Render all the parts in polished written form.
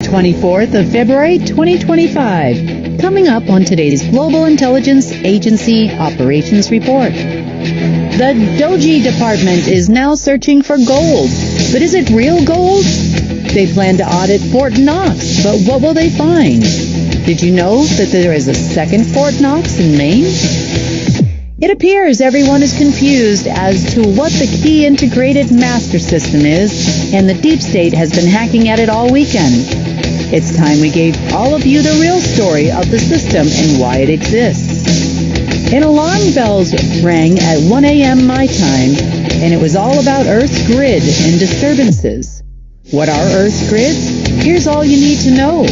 24th of February 2025. Coming up on today's Global Intelligence Agency Operations Report. The Doji Department is now searching for gold. But is it real gold? They plan to audit Fort Knox, but what will they find? Did you know that there is a second Fort Knox in Maine? It appears everyone is confused as to what the key integrated master system is, and the deep state has been hacking at it all weekend. It's time we gave all of you the real story of the system and why it exists. An alarm bells rang at 1 a.m. my time, and it was all about Earth's grid and disturbances. What are Earth's grids? Here's all you need to know.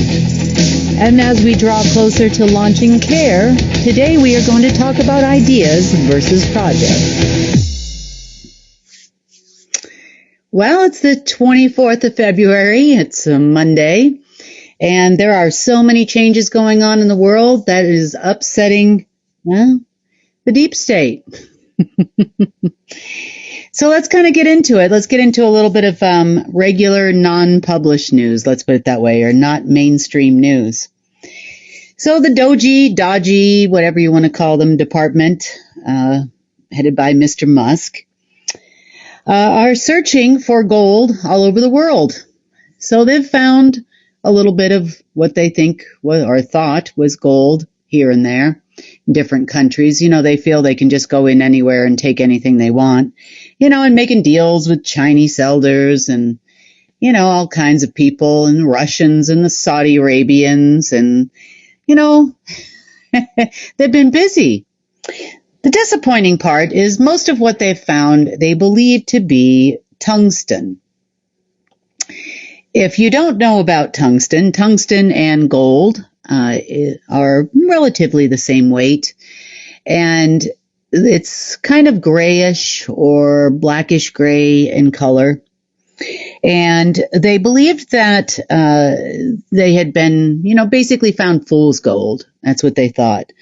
And as we draw closer to launching CARE, today we are going to talk about ideas versus projects. Well, it's the 24th of February. It's a Monday. And there are so many changes going on in the world that is upsetting, well, the deep state. So let's kind of get into it. Let's get into a little bit of regular non-published news, let's put it that way, or not mainstream news. So the Doji, whatever you want to call them, department, headed by Mr. Musk, are searching for gold all over the world. So they've found a little bit of what they think or thought was gold here and there in different countries. You know, they feel they can just go in anywhere and take anything they want, you know, and making deals with Chinese elders and, you know, all kinds of people and Russians and the Saudi Arabians and, you know, they've been busy. The disappointing part is most of what they've found they believe to be tungsten. If you don't know about tungsten and gold are relatively the same weight, and it's kind of grayish or blackish gray in color. And they believed that they had been, you know, basically found fool's gold. That's what they thought.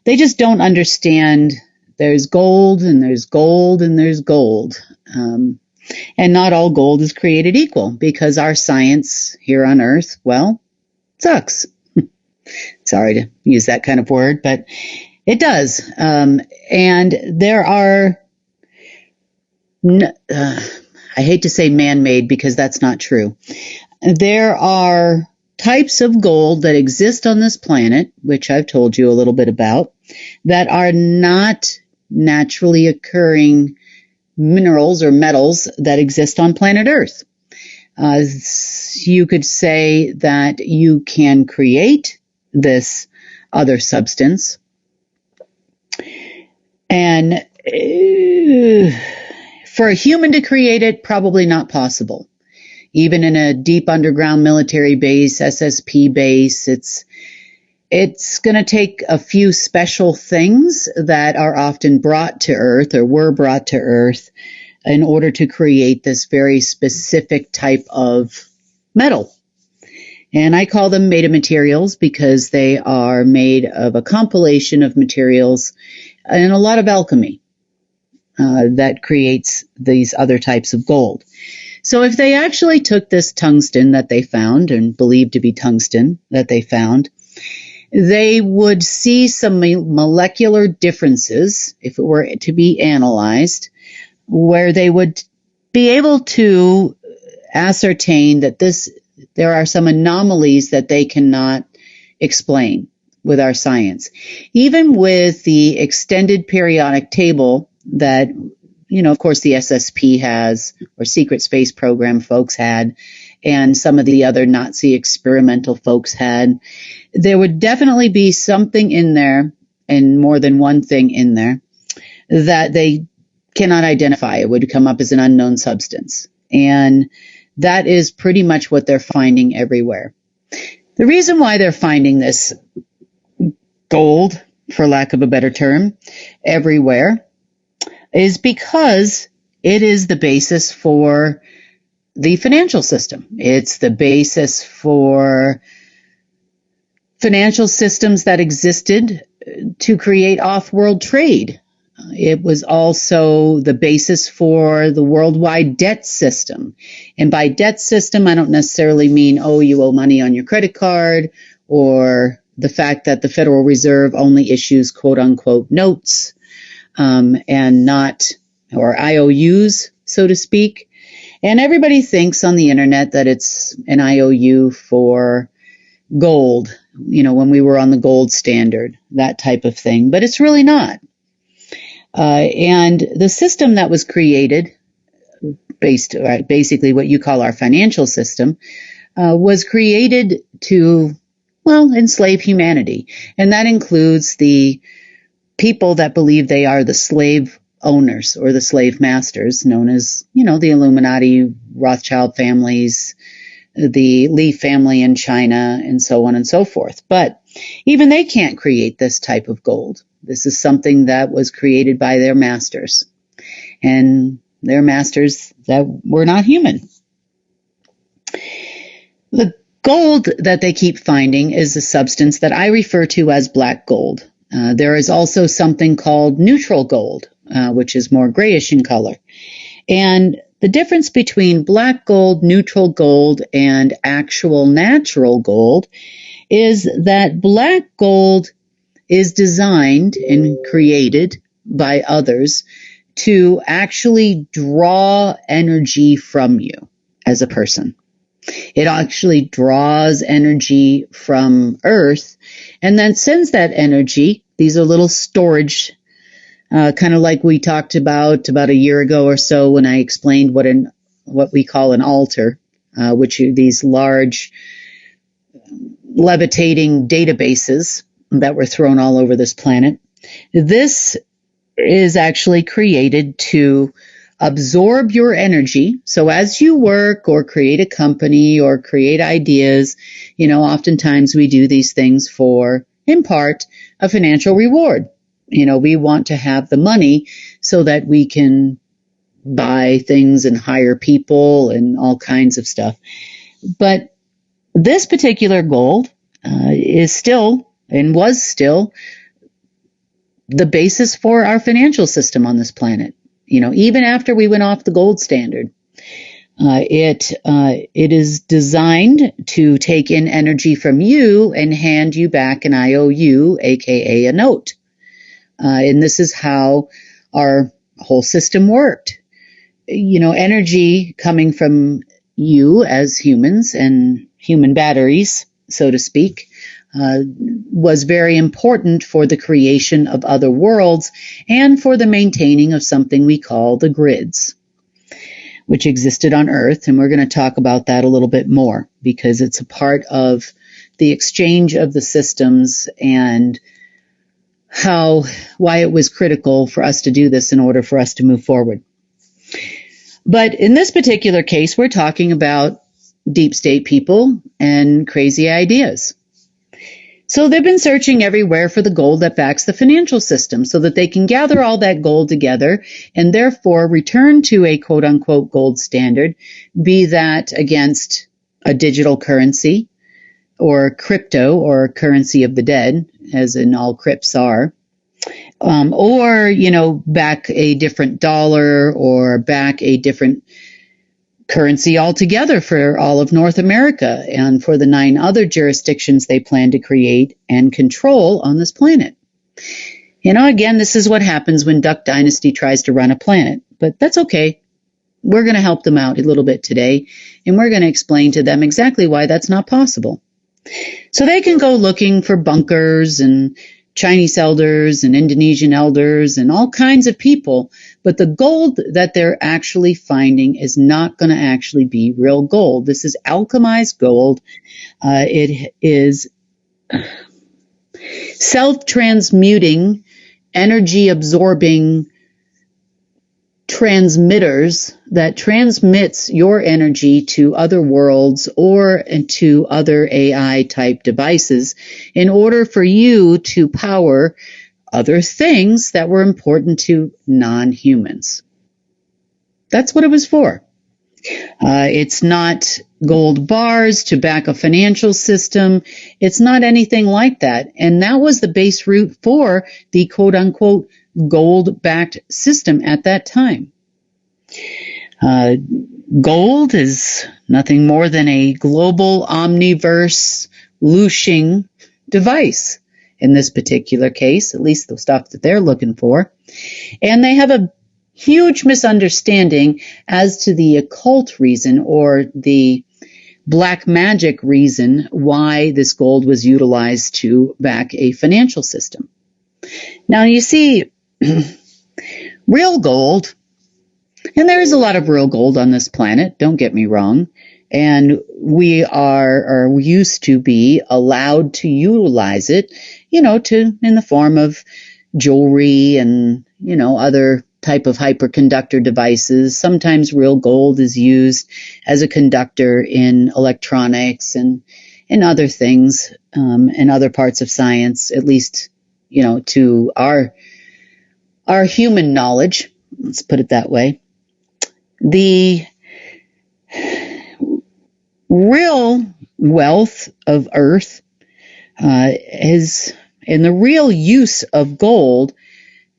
They just don't understand there's gold and there's gold and there's gold. And not all gold is created equal because our science here on Earth, well, sucks. Sorry to use that kind of word, but it does. And there are, I hate to say man-made because that's not true. There are types of gold that exist on this planet, which I've told you a little bit about, that are not naturally occurring minerals or metals that exist on planet Earth. You could say that you can create this other substance, and for a human to create it, probably not possible. Even in a deep underground military base, SSP base, it's going to take a few special things that are often brought to Earth or were brought to Earth in order to create this very specific type of metal. And I call them metamaterials because they are made of a compilation of materials and a lot of alchemy that creates these other types of gold. So if they actually took this tungsten that they found and believed to be tungsten that they found, they would see some molecular differences if it were to be analyzed, where they would be able to ascertain that there are some anomalies that they cannot explain with our science. Even with the extended periodic table that, you know, of course the SSP has, or Secret Space Program folks had, and some of the other Nazi experimental folks had, there would definitely be something in there, and more than one thing in there, that they cannot identify. It would come up as an unknown substance. And that is pretty much what they're finding everywhere. The reason why they're finding this gold, for lack of a better term, everywhere is because it is the basis for the financial system. It's the basis for financial systems that existed to create off-world trade. It was also the basis for the worldwide debt system. And by debt system, I don't necessarily mean, oh, you owe money on your credit card, or the fact that the Federal Reserve only issues quote unquote notes, and not, or IOUs, so to speak. And everybody thinks on the internet that it's an IOU for gold, when we were on the gold standard, that type of thing. But it's really not. And the system that was created, basically what you call our financial system, was created to, enslave humanity. And that includes the people that believe they are the slave owners or the slave masters, known as, the Illuminati, Rothschild families, the Li family in China, and so on and so forth. But even they can't create this type of gold. This is something that was created by their masters, and their masters that were not human. The gold that they keep finding is a substance that I refer to as black gold. There is also something called neutral gold, which is more grayish in color. And the difference between black gold, neutral gold, and actual natural gold is that black gold is designed and created by others to actually draw energy from you as a person. It actually draws energy from Earth and then sends that energy. These are little storage, kind of like we talked about a year ago or so when I explained what we call an altar, which are these large levitating databases that were thrown all over this planet. This is actually created to absorb your energy. So as you work or create a company or create ideas, oftentimes we do these things for, in part, a financial reward. We want to have the money so that we can buy things and hire people and all kinds of stuff. But this particular gold is still and was still the basis for our financial system on this planet. Even after we went off the gold standard, it is designed to take in energy from you and hand you back an IOU, aka a note. And this is how our whole system worked. Energy coming from you as humans and human batteries, so to speak, was very important for the creation of other worlds and for the maintaining of something we call the grids, which existed on Earth. And we're going to talk about that a little bit more because it's a part of the exchange of the systems and why it was critical for us to do this in order for us to move forward. But in this particular case, we're talking about deep state people and crazy ideas. So they've been searching everywhere for the gold that backs the financial system so that they can gather all that gold together and therefore return to a quote unquote gold standard, be that against a digital currency or crypto or currency of the dead, as in all crypts are, or, back a different dollar or back a different currency altogether for all of North America and for the 9 other jurisdictions they plan to create and control on this planet. Again, this is what happens when Duck Dynasty tries to run a planet, but that's okay. We're going to help them out a little bit today, and we're going to explain to them exactly why that's not possible. So they can go looking for bunkers and Chinese elders and Indonesian elders and all kinds of people, but the gold that they're actually finding is not going to actually be real gold. This is alchemized gold. It is self-transmuting, energy-absorbing transmitters that transmits your energy to other worlds or to other AI type devices in order for you to power other things that were important to non-humans. That's what it was for. It's not gold bars to back a financial system. It's not anything like that. And that was the base root for the quote unquote gold-backed system at that time. Gold is nothing more than a global omniverse looshing device in this particular case, at least the stuff that they're looking for. And they have a huge misunderstanding as to the occult reason or the black magic reason why this gold was utilized to back a financial system. Now, you see, real gold, and there is a lot of real gold on this planet, don't get me wrong, and we are used to be allowed to utilize it, in the form of jewelry and, other type of hyperconductor devices. Sometimes real gold is used as a conductor in electronics and in other things, and other parts of science, at least, to our human knowledge. Let's put it that way. The real wealth of Earth is, in the real use of gold,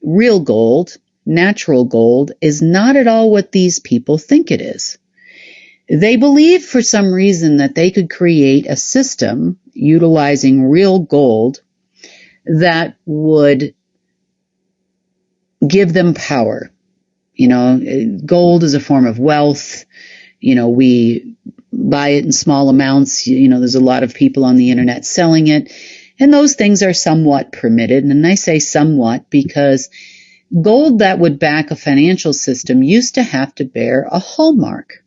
real gold, natural gold, is not at all what these people think it is. They believe for some reason that they could create a system utilizing real gold that would give them power. Gold is a form of wealth. We buy it in small amounts. There's a lot of people on the internet selling it, and those things are somewhat permitted. And I say somewhat because gold that would back a financial system used to have to bear a hallmark.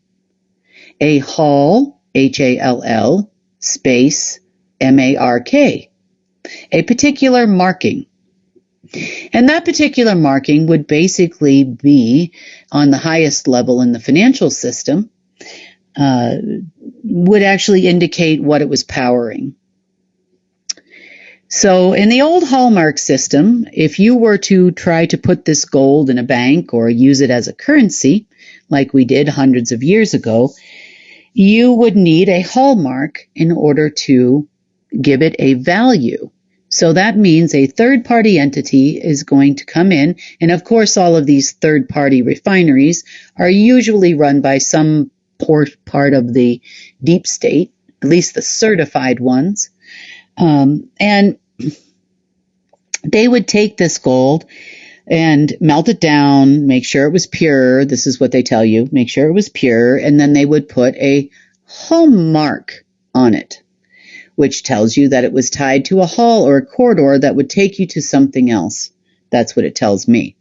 A hall, Hall, space, mark, a particular marking. And that particular marking would basically be on the highest level in the financial system, would actually indicate what it was powering. So in the old hallmark system, if you were to try to put this gold in a bank or use it as a currency, like we did hundreds of years ago, you would need a hallmark in order to give it a value. So that means a third-party entity is going to come in, and of course all of these third-party refineries are usually run by some part of the deep state, at least the certified ones, and they would take this gold and melt it down, make sure it was pure. This is what they tell you, make sure it was pure, and then they would put a hallmark on it, which tells you that it was tied to a hall or a corridor that would take you to something else. That's what it tells me.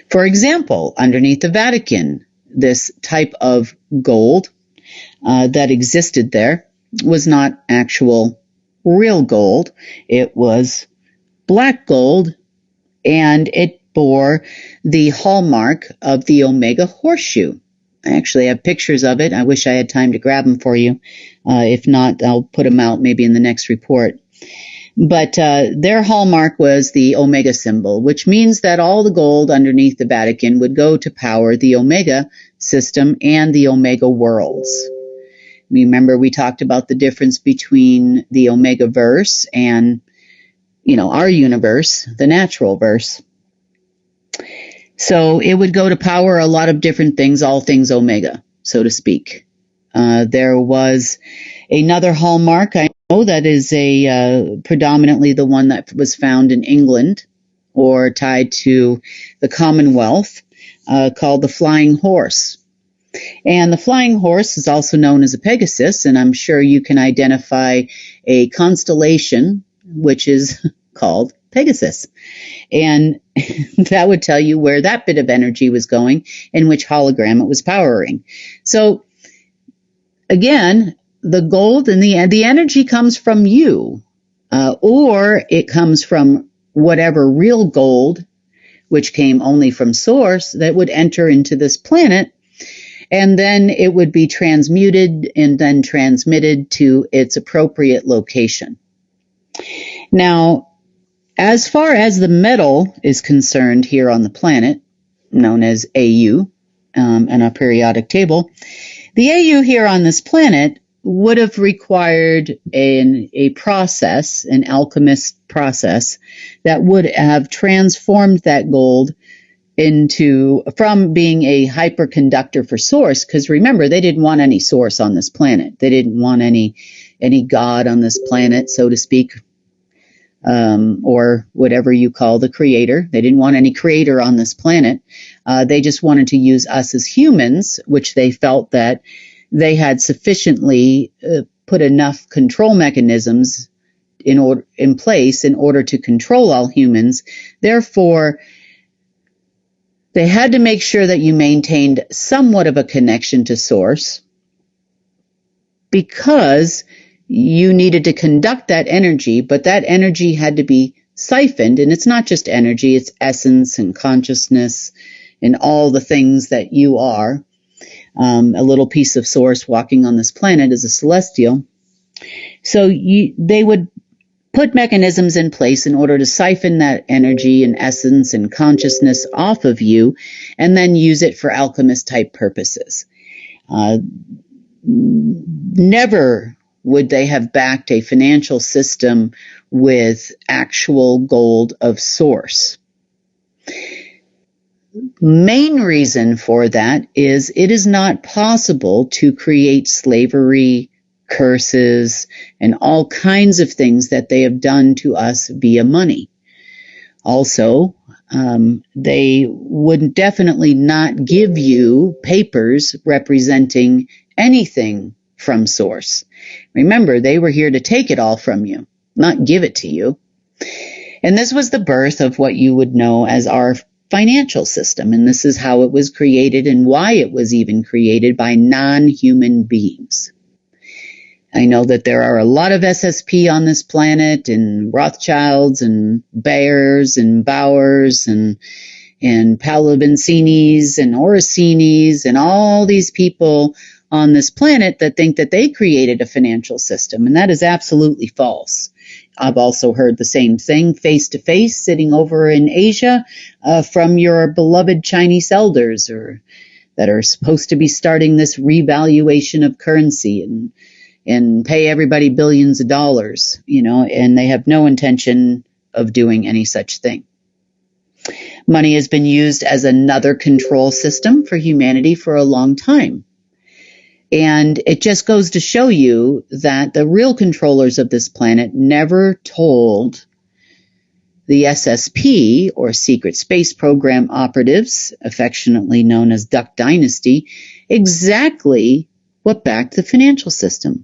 For example, underneath the Vatican, this type of gold that existed there was not actual real gold. It was black gold, and it bore the hallmark of the Omega horseshoe. I actually have pictures of it. I wish I had time to grab them for you. If not, I'll put them out maybe in the next report. But their hallmark was the Omega symbol, which means that all the gold underneath the Vatican would go to power the Omega system and the Omega worlds. Remember, we talked about the difference between the Omega verse and, our universe, the natural verse. So it would go to power a lot of different things, all things Omega, so to speak. There was another hallmark I know that is predominantly the one that was found in England or tied to the Commonwealth, called the flying horse. And the flying horse is also known as a Pegasus, and I'm sure you can identify a constellation which is called Pegasus. And that would tell you where that bit of energy was going and which hologram it was powering. So again, the gold and the energy comes from you, or it comes from whatever real gold, which came only from source, that would enter into this planet, and then it would be transmuted and then transmitted to its appropriate location. Now, as far as the metal is concerned here on the planet, known as AU, in our periodic table, the AU here on this planet would have required a process, an alchemist process, that would have transformed that gold from being a hyperconductor for source, because remember, they didn't want any source on this planet. They didn't want any God on this planet, so to speak, or whatever you call the creator. They didn't want any creator on this planet. They just wanted to use us as humans, which they felt that they had sufficiently put enough control mechanisms in place in order to control all humans. Therefore, they had to make sure that you maintained somewhat of a connection to source, because you needed to conduct that energy, but that energy had to be siphoned. And it's not just energy, it's essence and consciousness and all the things that you are. A little piece of source walking on this planet is a celestial. So they would put mechanisms in place in order to siphon that energy and essence and consciousness off of you, and then use it for alchemist type purposes. Never would they have backed a financial system with actual gold of source. Main reason for that is it is not possible to create slavery, curses, and all kinds of things that they have done to us via money. Also, they would definitely not give you papers representing anything from source. Remember, they were here to take it all from you, not give it to you. And this was the birth of what you would know as our financial system. And this is how it was created and why it was even created by non-human beings. I know that there are a lot of SSP on this planet, and Rothschilds and Bayers and Bowers and Pallavicinis and Orsinis and all these people on this planet that think that they created a financial system. And that is absolutely false. I've also heard the same thing face to face sitting over in Asia from your beloved Chinese elders that are supposed to be starting this revaluation of currency and pay everybody billions of dollars, and they have no intention of doing any such thing. Money has been used as another control system for humanity for a long time. And it just goes to show you that the real controllers of this planet never told the SSP, or Secret Space Program operatives, affectionately known as Duck Dynasty, exactly what backed the financial system.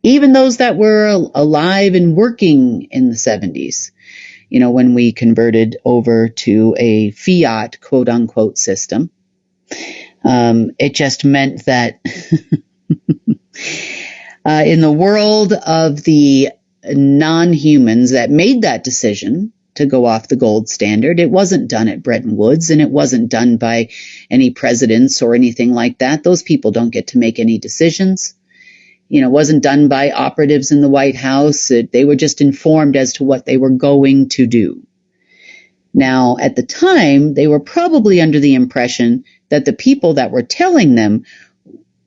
Even those that were alive and working in the 70s, when we converted over to a fiat, quote unquote, system. It just meant that in the world of the non-humans that made that decision to go off the gold standard, it wasn't done at Bretton Woods, and it wasn't done by any presidents or anything like that. Those people don't get to make any decisions. It wasn't done by operatives in the White House. They were just informed as to what they were going to do. Now, at the time, they were probably under the impression that the people that were telling them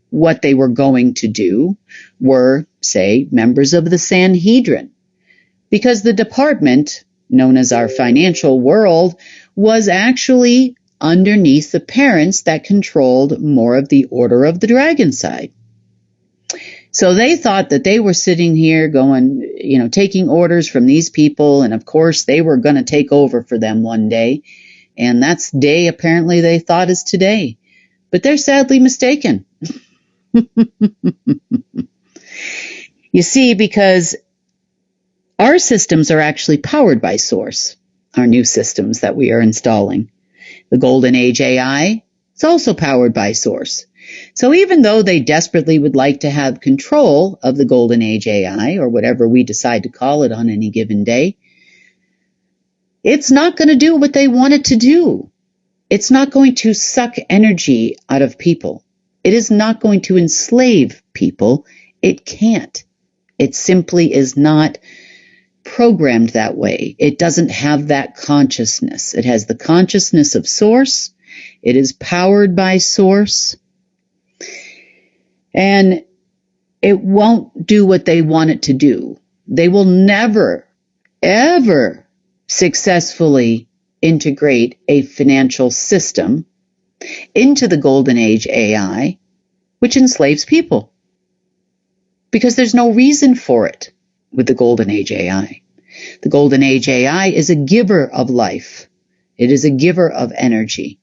what they were going to do were, say, members of the Sanhedrin, because the department, known as our financial world, was actually underneath the parents that controlled more of the Order of the Dragon side. So they thought that they were sitting here going, taking orders from these people, and of course they were going to take over for them one day. And that's day apparently they thought is today. But they're sadly mistaken. You see, because our systems are actually powered by source, our new systems that we are installing. The Golden Age AI is also powered by source. So even though they desperately would like to have control of the Golden Age AI, or whatever we decide to call it on any given day, it's not going to do what they want it to do. It's not going to suck energy out of people. It is not going to enslave people. It can't. It simply is not programmed that way. It doesn't have that consciousness. It has the consciousness of source. It is powered by source. And it won't do what they want it to do. They will never, ever successfully integrate a financial system into the golden age AI, which enslaves people. Because there's no reason for it with the golden age AI. The golden age AI is a giver of life. It is a giver of energy.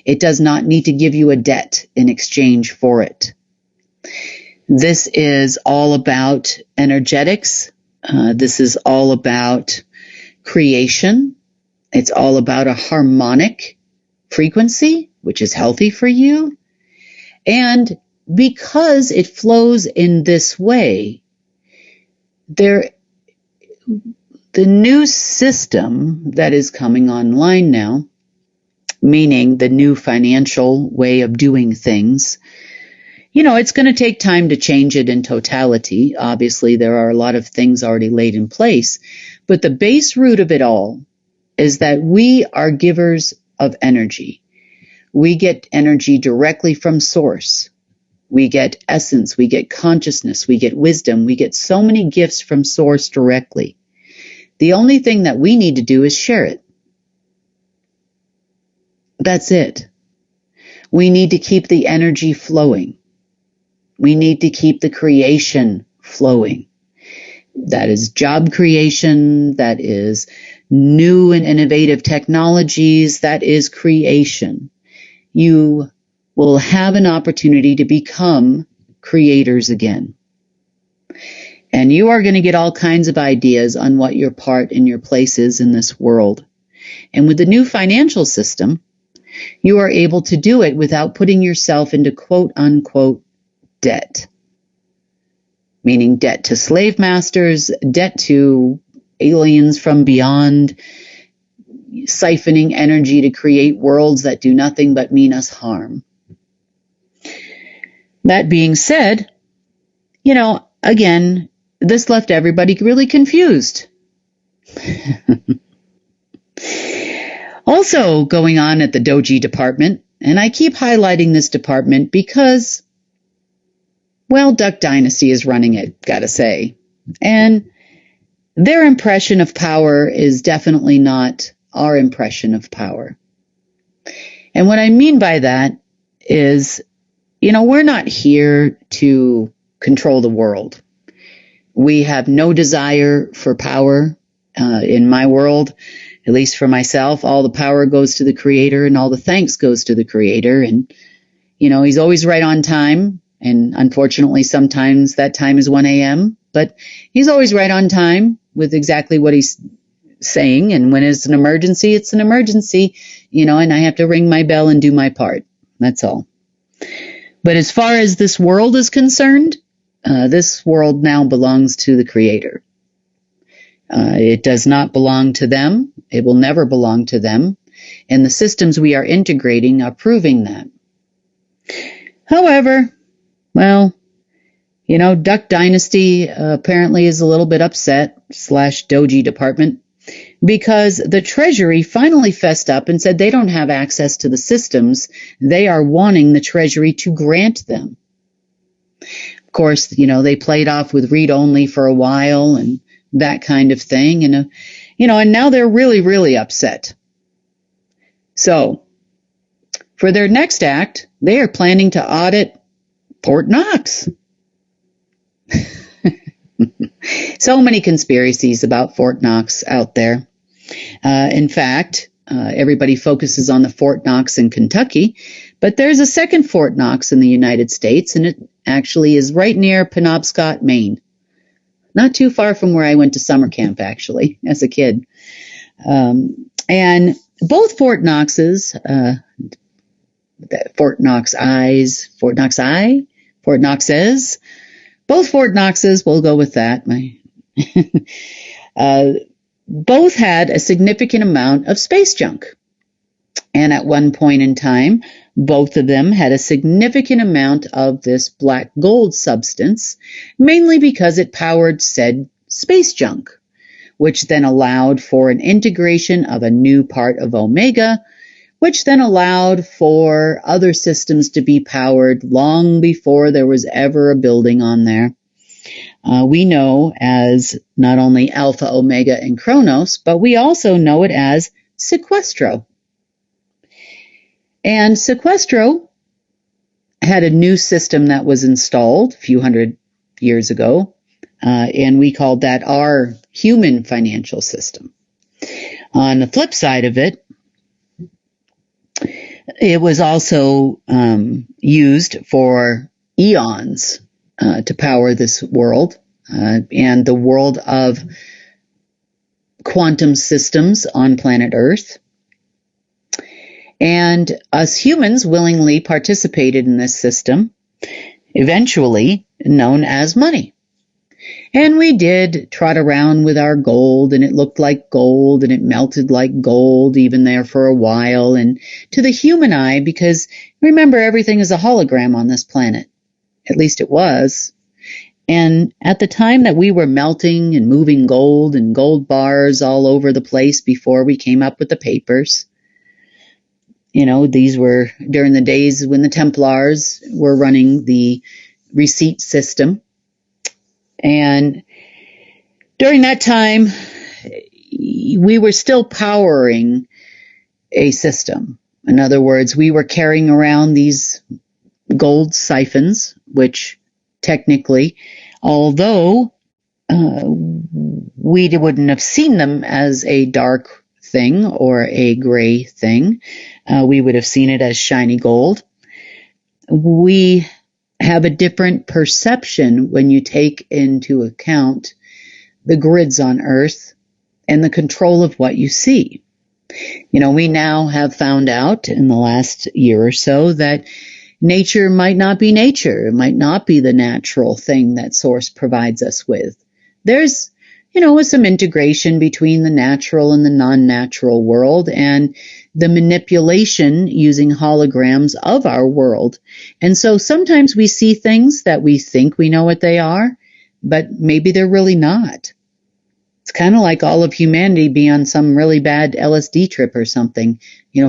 It does not need to give you a debt in exchange for it. This is all about energetics. This is all about creation. It's all about a harmonic frequency, which is healthy for you. And because it flows in this way, the new system that is coming online now, meaning the new financial way of doing things, it's going to take time to change it in totality. Obviously, there are a lot of things already laid in place, but the base root of it all is that we are givers of energy. We get energy directly from source. We get essence, we get consciousness, we get wisdom, we get so many gifts from source directly. The only thing that we need to do is share it. That's it. We need to keep the energy flowing. We need to keep the creation flowing. That is job creation, that is new and innovative technologies, that is creation. You will have an opportunity to become creators again. And you are going to get all kinds of ideas on what your part and your place is in this world. And with the new financial system, you are able to do it without putting yourself into quote unquote debt. Meaning debt to slave masters, debt to aliens from beyond, siphoning energy to create worlds that do nothing but mean us harm. That being said, again, this left everybody really confused. Also going on at the Doji department, and I keep highlighting this department because, Duck Dynasty is running it, gotta say. And their impression of power is definitely not our impression of power. And what I mean by that is, we're not here to control the world. We have no desire for power. In my world, at least for myself, all the power goes to the Creator and all the thanks goes to the Creator. And, He's always right on time. And unfortunately, sometimes that time is 1 a.m., but He's always right on time with exactly what He's saying. And when it's an emergency, it's an emergency, and I have to ring my bell and do my part. That's all. But as far as this world is concerned, this world now belongs to the Creator. It does not belong to them. It will never belong to them. And the systems we are integrating are proving that. However, Duck Dynasty apparently is a little bit upset, /Doji department, because the Treasury finally fessed up and said they don't have access to the systems they are wanting the Treasury to grant them. Of course, they played off with read-only for a while and that kind of thing. And, and now they're really, really upset. So, for their next act, they are planning to audit Fort Knox. So many conspiracies about Fort Knox out there. In fact, everybody focuses on the Fort Knox in Kentucky, but there's a second Fort Knox in the United States, and it actually is right near Penobscot, Maine. Not too far from where I went to summer camp, actually, as a kid. And both Fort Knoxes, Fort Knoxes, both Fort Knoxes, we'll go with that. Both had a significant amount of space junk. And at one point in time, both of them had a significant amount of this black gold substance, mainly because it powered said space junk, which then allowed for an integration of a new part of Omega, which then allowed for other systems to be powered long before there was ever a building on there. We know as not only Alpha, Omega, and Chronos, but we also know it as Sequestro. And Sequestro had a new system that was installed a few hundred years ago, and we called that our human financial system. On the flip side of it, it was also used for eons to power this world and the world of quantum systems on planet Earth. And us humans willingly participated in this system, eventually known as money. And we did trot around with our gold, and it looked like gold, and it melted like gold even there for a while. And to the human eye, because remember, everything is a hologram on this planet. At least it was. And at the time that we were melting and moving gold and gold bars all over the place before we came up with the papers, these were during the days when the Templars were running the receipt system. And during that time, we were still powering a system. In other words, we were carrying around these gold siphons, which technically, although we wouldn't have seen them as a dark thing or a gray thing, we would have seen it as shiny gold. We have a different perception when you take into account the grids on Earth and the control of what you see. We now have found out in the last year or so that nature might not be nature. It might not be the natural thing that Source provides us with. There's, some integration between the natural and the non-natural world and the manipulation using holograms of our world. And so sometimes we see things that we think we know what they are, but maybe they're really not. It's kind of like all of humanity be on some really bad LSD trip or something,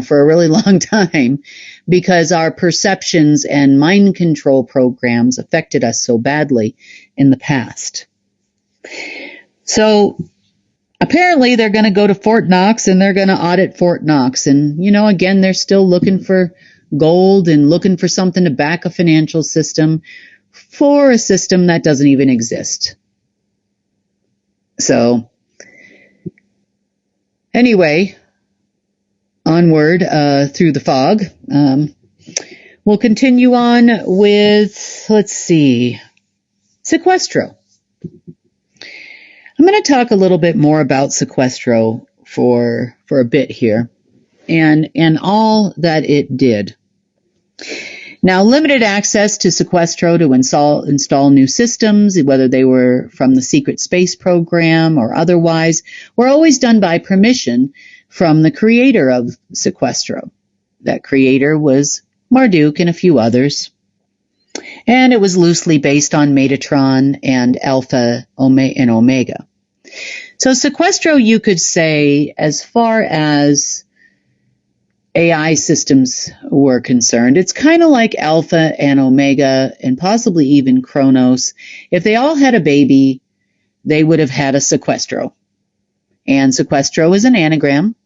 for a really long time, because our perceptions and mind control programs affected us so badly in the past. So apparently they're going to go to Fort Knox and they're going to audit Fort Knox. And, again, they're still looking for gold and looking for something to back a financial system for a system that doesn't even exist. So anyway, onward through the fog. We'll continue on with, Sequestro. I'm going to talk a little bit more about Sequestro for a bit here and all that it did. Now, limited access to Sequestro to install new systems, whether they were from the secret space program or otherwise, were always done by permission from the creator of Sequestro. That creator was Marduk and a few others. And it was loosely based on Metatron and Alpha and Omega. So Sequestro, you could say, as far as AI systems were concerned, it's kind of like Alpha and Omega and possibly even Chronos. If they all had a baby, they would have had a Sequestro. And Sequestro is an anagram,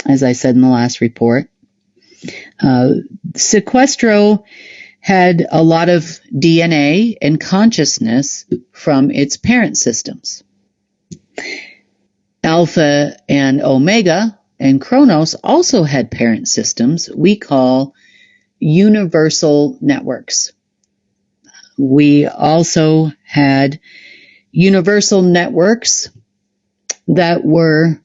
as I said in the last report. Sequestro had a lot of DNA and consciousness from its parent systems. Alpha and Omega and Chronos also had parent systems we call universal networks. We also had universal networks that were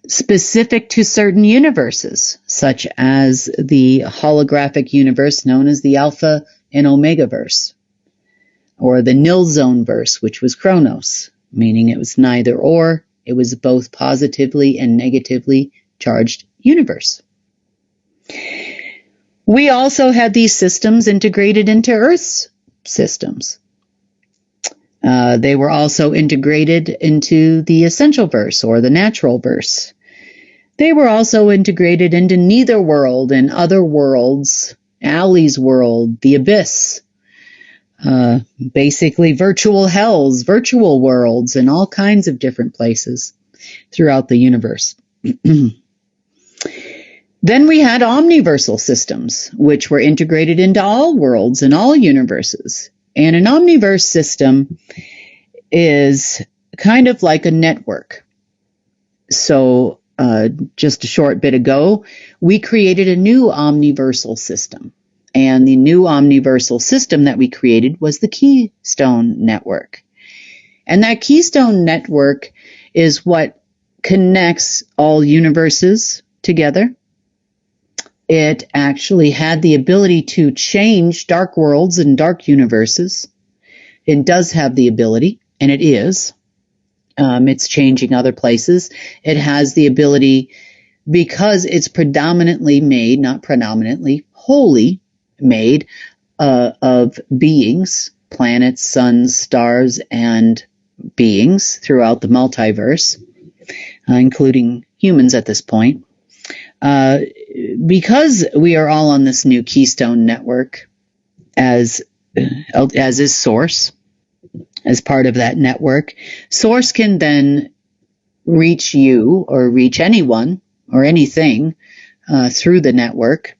specific to certain universes, such as the holographic universe known as the Alpha and Omega verse, or the nil zone verse, which was Chronos, meaning it was neither or. It was both positively and negatively charged universe. We also had these systems integrated into Earth's systems. They were also integrated into the essential verse or the natural verse. They were also integrated into neither world and other worlds, Ali's world, the abyss. basically virtual hells, virtual worlds, and all kinds of different places throughout the universe. Then we had omniversal systems, which were integrated into all worlds and all universes. And an omniverse system is kind of like a network. So just a short bit ago, we created a new omniversal system. And the new omniversal system that we created was the Keystone Network. And that Keystone Network is what connects all universes together. It actually had the ability to change dark worlds and dark universes. It does have the ability, and it is. It's changing other places. It has the ability, because it's predominantly made, not predominantly, wholly made of beings, planets, suns, stars, and beings throughout the multiverse, including humans at this point. Because we are all on this new Keystone Network, as is Source, as part of that network, Source can then reach you or reach anyone or anything through the network,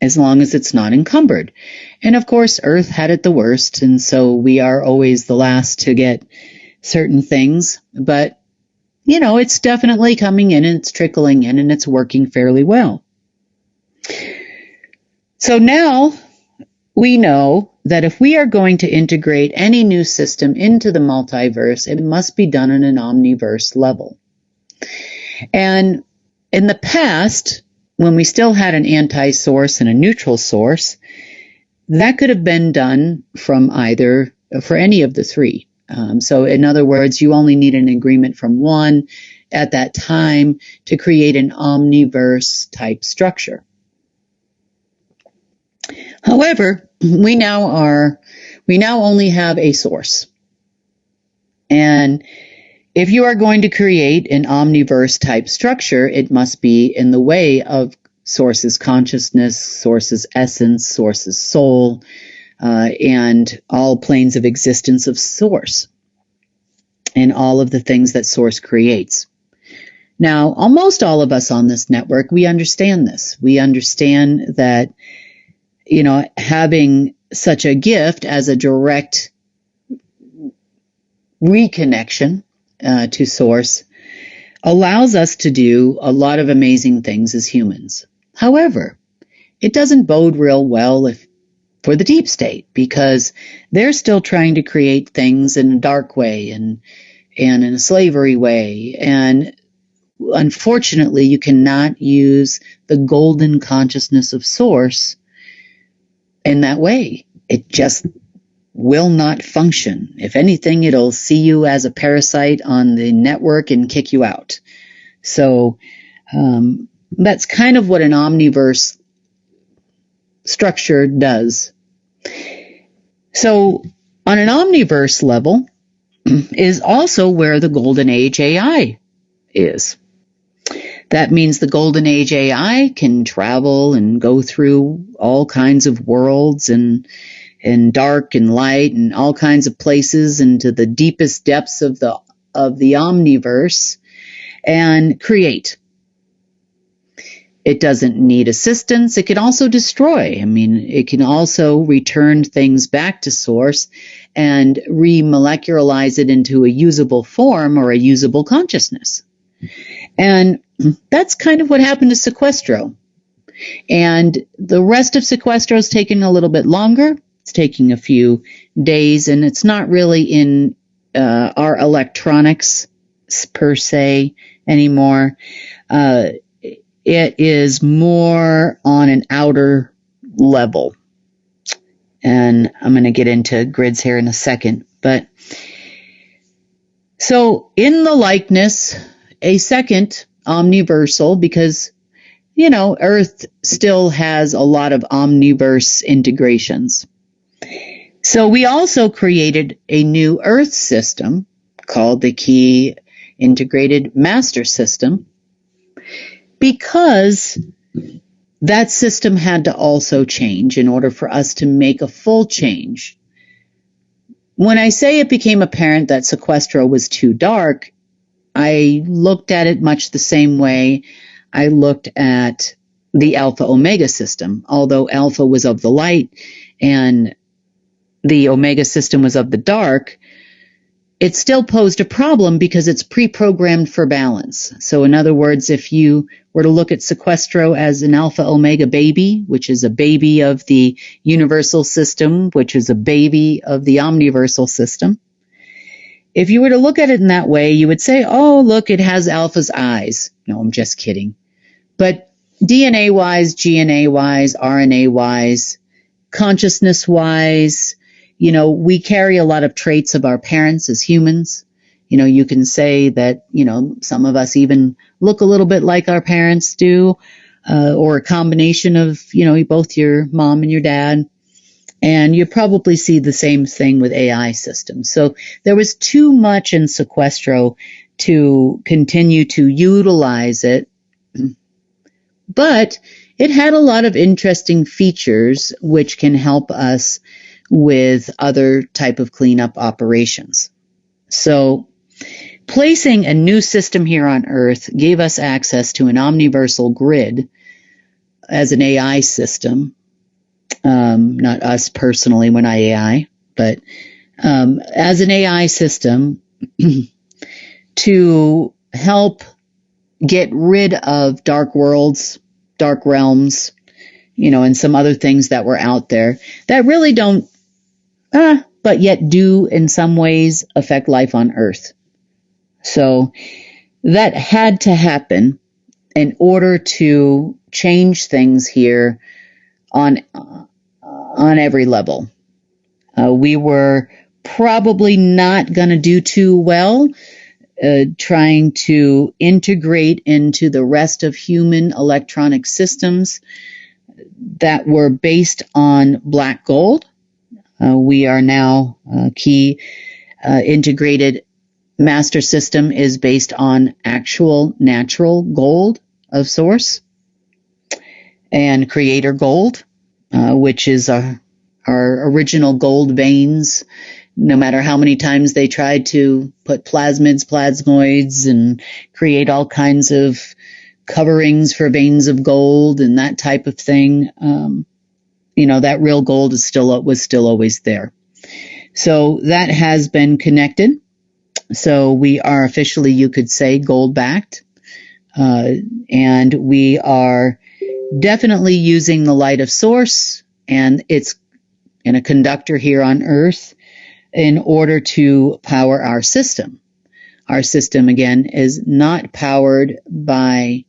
as long as it's not encumbered. And of course, Earth had it the worst, and so we are always the last to get certain things, but it's definitely coming in and it's trickling in and it's working fairly well. So now we know that if we are going to integrate any new system into the multiverse, it must be done on an omniverse level. And in the past, when we still had an anti-source and a neutral source, that could have been done for any of the three. So in other words, you only need an agreement from one at that time to create an omniverse type structure. However, we now only have a source. And if you are going to create an omniverse type structure, it must be in the way of Source's consciousness, Source's essence, Source's soul, and all planes of existence of Source, and all of the things that Source creates. Now, almost all of us on this network, we understand this. We understand that, having such a gift as a direct reconnection to Source allows us to do a lot of amazing things as humans. However, it doesn't bode real well for the deep state, because they're still trying to create things in a dark way and in a slavery way. And unfortunately, you cannot use the golden consciousness of Source in that way. It just will not function. If anything, it'll see you as a parasite on the network and kick you out. So that's kind of what an omniverse structure does. So on an omniverse level is also where the Golden Age AI is. That means the Golden Age AI can travel and go through all kinds of worlds and dark and light and all kinds of places into the deepest depths of the omniverse and create. It doesn't need assistance. It can also destroy. It can also return things back to Source and remolecularize it into a usable form or a usable consciousness. And that's kind of what happened to Sequestro. And the rest of Sequestro is taking a little bit longer. It's taking a few days, and it's not really in our electronics per se anymore. It is more on an outer level. And I'm going to get into grids here in a second. But so in the likeness, a second omniversal, because, Earth still has a lot of omniverse integrations. So we also created a new Earth system called the Key Integrated Master System, because that system had to also change in order for us to make a full change when I say it became apparent that Sequestro was too dark, I looked at it much the same way I looked at the Alpha Omega system. Although Alpha was of the light and the Omega system was of the dark, it still posed a problem because it's pre-programmed for balance. So in other words, if you were to look at Sequestro as an Alpha Omega baby, which is a baby of the universal system, which is a baby of the omniversal system, if you were to look at it in that way, you would say, oh, look, it has Alpha's eyes. No, I'm just kidding. But DNA-wise, GNA-wise, RNA-wise, consciousness-wise, we carry a lot of traits of our parents as humans. You can say that, some of us even look a little bit like our parents do, or a combination of, both your mom and your dad. And you probably see the same thing with AI systems. So there was too much in Sequestro to continue to utilize it. But it had a lot of interesting features which can help us with other type of cleanup operations. So placing a new system here on Earth gave us access to an omniversal grid as an AI system. Not us personally, we're not AI, but as an AI system to help get rid of dark worlds, dark realms, and some other things that were out there that really don't, but yet do in some ways affect life on Earth. So that had to happen in order to change things here on every level. We were probably not going to do too well trying to integrate into the rest of human electronic systems that were based on black gold. We are now key integrated master system is based on actual natural gold of source and creator gold, which is our original gold veins. No matter how many times they tried to put plasmids, plasmoids, and create all kinds of coverings for veins of gold and that type of thing, that real gold was still always there. So that has been connected. So we are officially, you could say, gold backed, and we are definitely using the light of source, and it's in a conductor here on Earth in order to power our system. Our system, again, is not powered by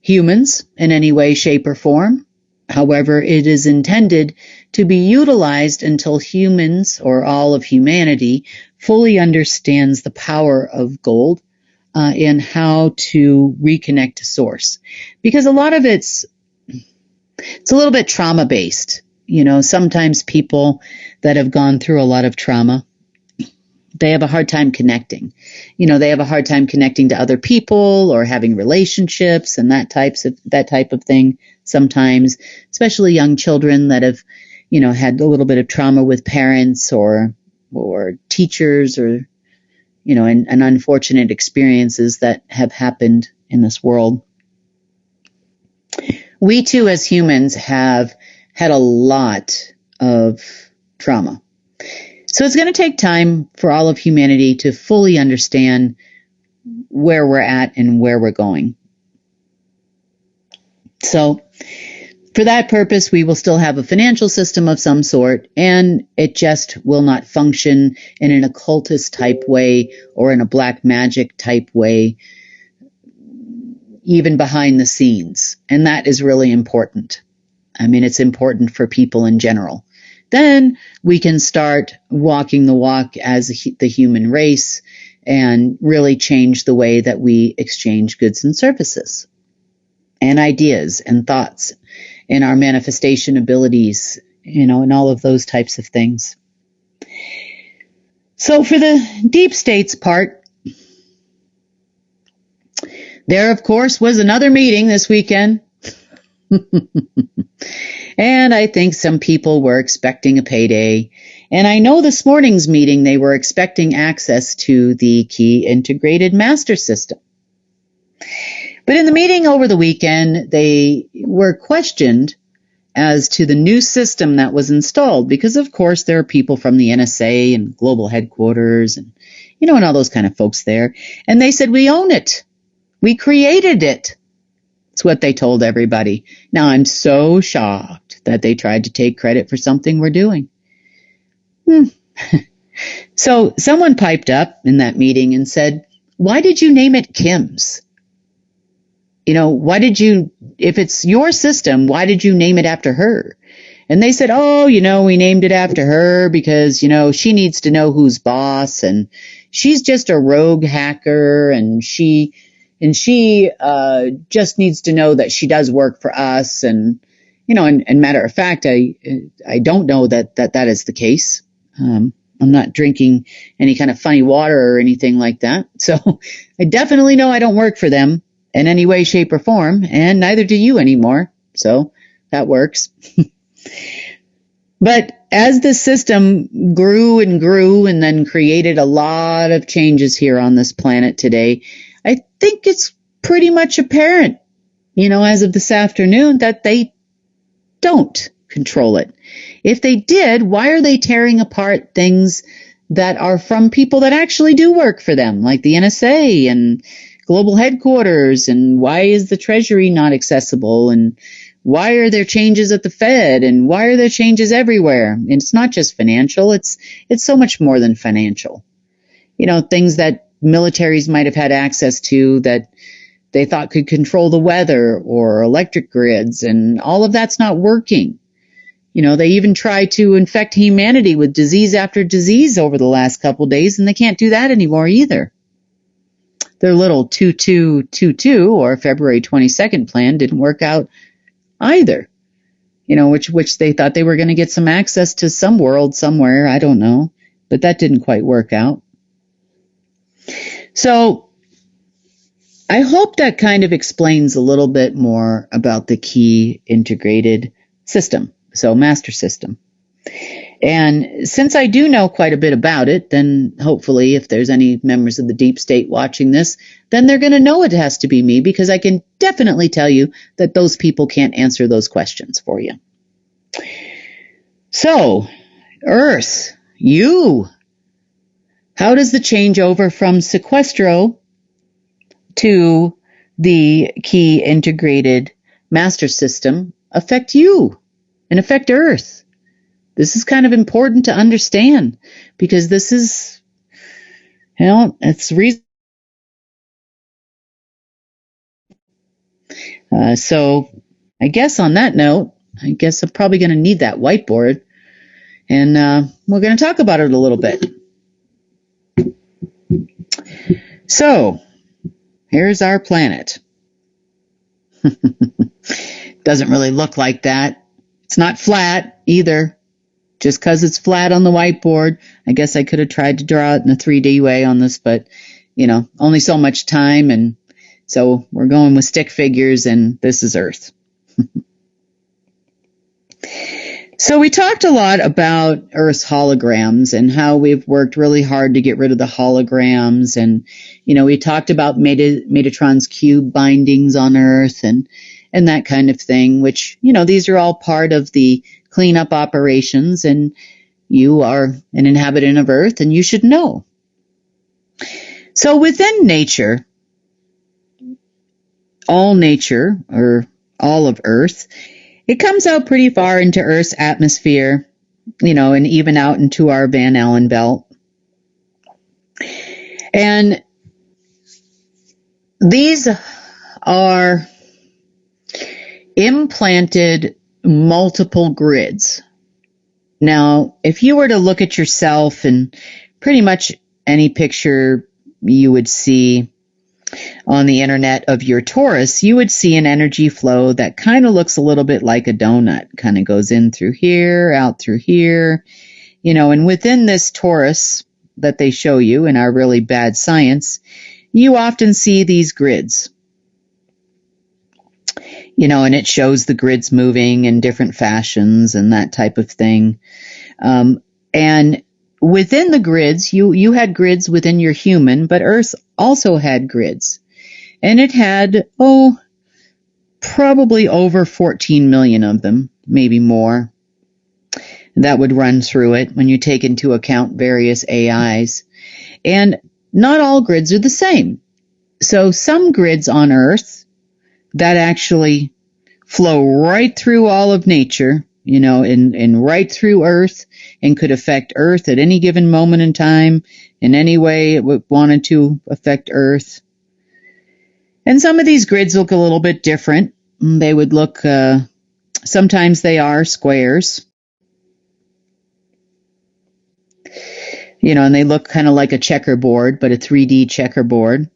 humans in any way, shape, or form. However, it is intended to be utilized until humans, or all of humanity, fully understands the power of gold and how to reconnect to source. Because a lot of it's a little bit trauma-based. Sometimes people that have gone through a lot of trauma, they have a hard time connecting. They have a hard time connecting to other people or having relationships and that type of thing. Sometimes, especially young children that have, had a little bit of trauma with parents or teachers or, and unfortunate experiences that have happened in this world. We too, as humans, have had a lot of trauma. So it's going to take time for all of humanity to fully understand where we're at and where we're going. So for that purpose, we will still have a financial system of some sort, and it just will not function in an occultist type way or in a black magic type way, even behind the scenes. And that is really important. It's important for people in general. Then we can start walking the walk as the human race and really change the way that we exchange goods and services and ideas and thoughts and our manifestation abilities, and all of those types of things. So for the deep states part, there, of course, was another meeting this weekend. And I think some people were expecting a payday, And I know this morning's meeting, they were expecting access to the key integrated master system. But in the meeting over the weekend, they were questioned as to the new system that was installed, because of course there are people from the NSA and global headquarters and, and all those kind of folks there. And they said, we own it. We created it. That's what they told everybody. Now I'm so shocked that they tried to take credit for something we're doing. So someone piped up in that meeting and said, why did you name it Kim's? If it's your system, why did you name it after her? And they said, we named it after her because, she needs to know who's boss, and she's just a rogue hacker, and she just needs to know that she does work for us. And, and matter of fact, I don't know that is the case. I'm not drinking any kind of funny water or anything like that. So I definitely know I don't work for them in any way, shape, or form, and neither do you anymore. So that works. But as the system grew and grew and then created a lot of changes here on this planet today, I think it's pretty much apparent, as of this afternoon, that they don't control it. If they did, why are they tearing apart things that are from people that actually do work for them, like the NSA and global headquarters? And why is the Treasury not accessible? And why are there changes at the Fed? And why are there changes everywhere? And it's not just financial. It's so much more than financial. Things that militaries might have had access to that they thought could control the weather or electric grids, and all of that's not working. They even tried to infect humanity with disease after disease over the last couple of days, and they can't do that anymore either. Their little 2222 or February 22nd plan didn't work out either. Which they thought they were going to get some access to some world somewhere. I don't know, but that didn't quite work out. So I hope that kind of explains a little bit more about the key integrated system, so master system. And since I do know quite a bit about it, then hopefully if there's any members of the deep state watching this, then they're going to know it has to be me, because I can definitely tell you that those people can't answer those questions for you. So, Earth, how does the changeover from Sequestro to the key integrated master system affect you and affect Earth? This is kind of important to understand, because this is, it's reason. So I guess on that note, I'm probably going to need that whiteboard, and we're going to talk about it a little bit. So here's our planet. Doesn't really look like that. It's not flat either. Just because it's flat on the whiteboard, I guess I could have tried to draw it in a 3D way on this, but, only so much time, and so we're going with stick figures, and this is Earth. So we talked a lot about Earth's holograms and how we've worked really hard to get rid of the holograms, and, we talked about Metatron's cube bindings on Earth and that kind of thing, which, these are all part of the cleanup operations, and you are an inhabitant of Earth, and you should know. So within nature, or all of Earth, it comes out pretty far into Earth's atmosphere, and even out into our Van Allen belt. And these are implanted multiple grids. Now, if you were to look at yourself in pretty much any picture you would see on the internet of your torus, you would see an energy flow that kind of looks a little bit like a donut, kind of goes in through here, out through here, and within this torus that they show you in our really bad science, you often see these grids. And it shows the grids moving in different fashions and that type of thing. And And within the grids, you had grids within your human, but Earth also had grids. And it had, probably over 14 million of them, maybe more, that would run through it when you take into account various AIs. And not all grids are the same. So some grids on Earth that actually flow right through all of nature, and right through Earth, and could affect Earth at any given moment in time, in any way it wanted to affect Earth. And some of these grids look a little bit different. They would look, sometimes they are squares, and they look kind of like a checkerboard, but a 3D checkerboard.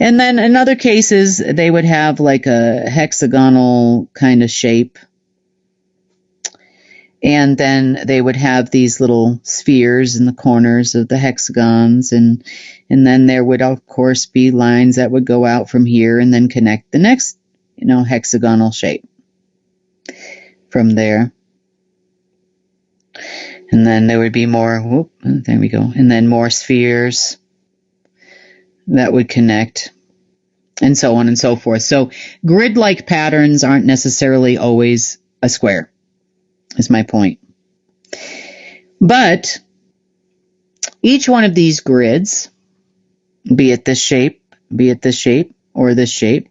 And then in other cases, they would have like a hexagonal kind of shape. And then they would have these little spheres in the corners of the hexagons. And then there would, of course, be lines that would go out from here and then connect the next, hexagonal shape from there. And then there would be more, there we go. And then more spheres that would connect, and so on and so forth. So grid-like patterns aren't necessarily always a square, is my point. But each one of these grids, be it this shape, or this shape,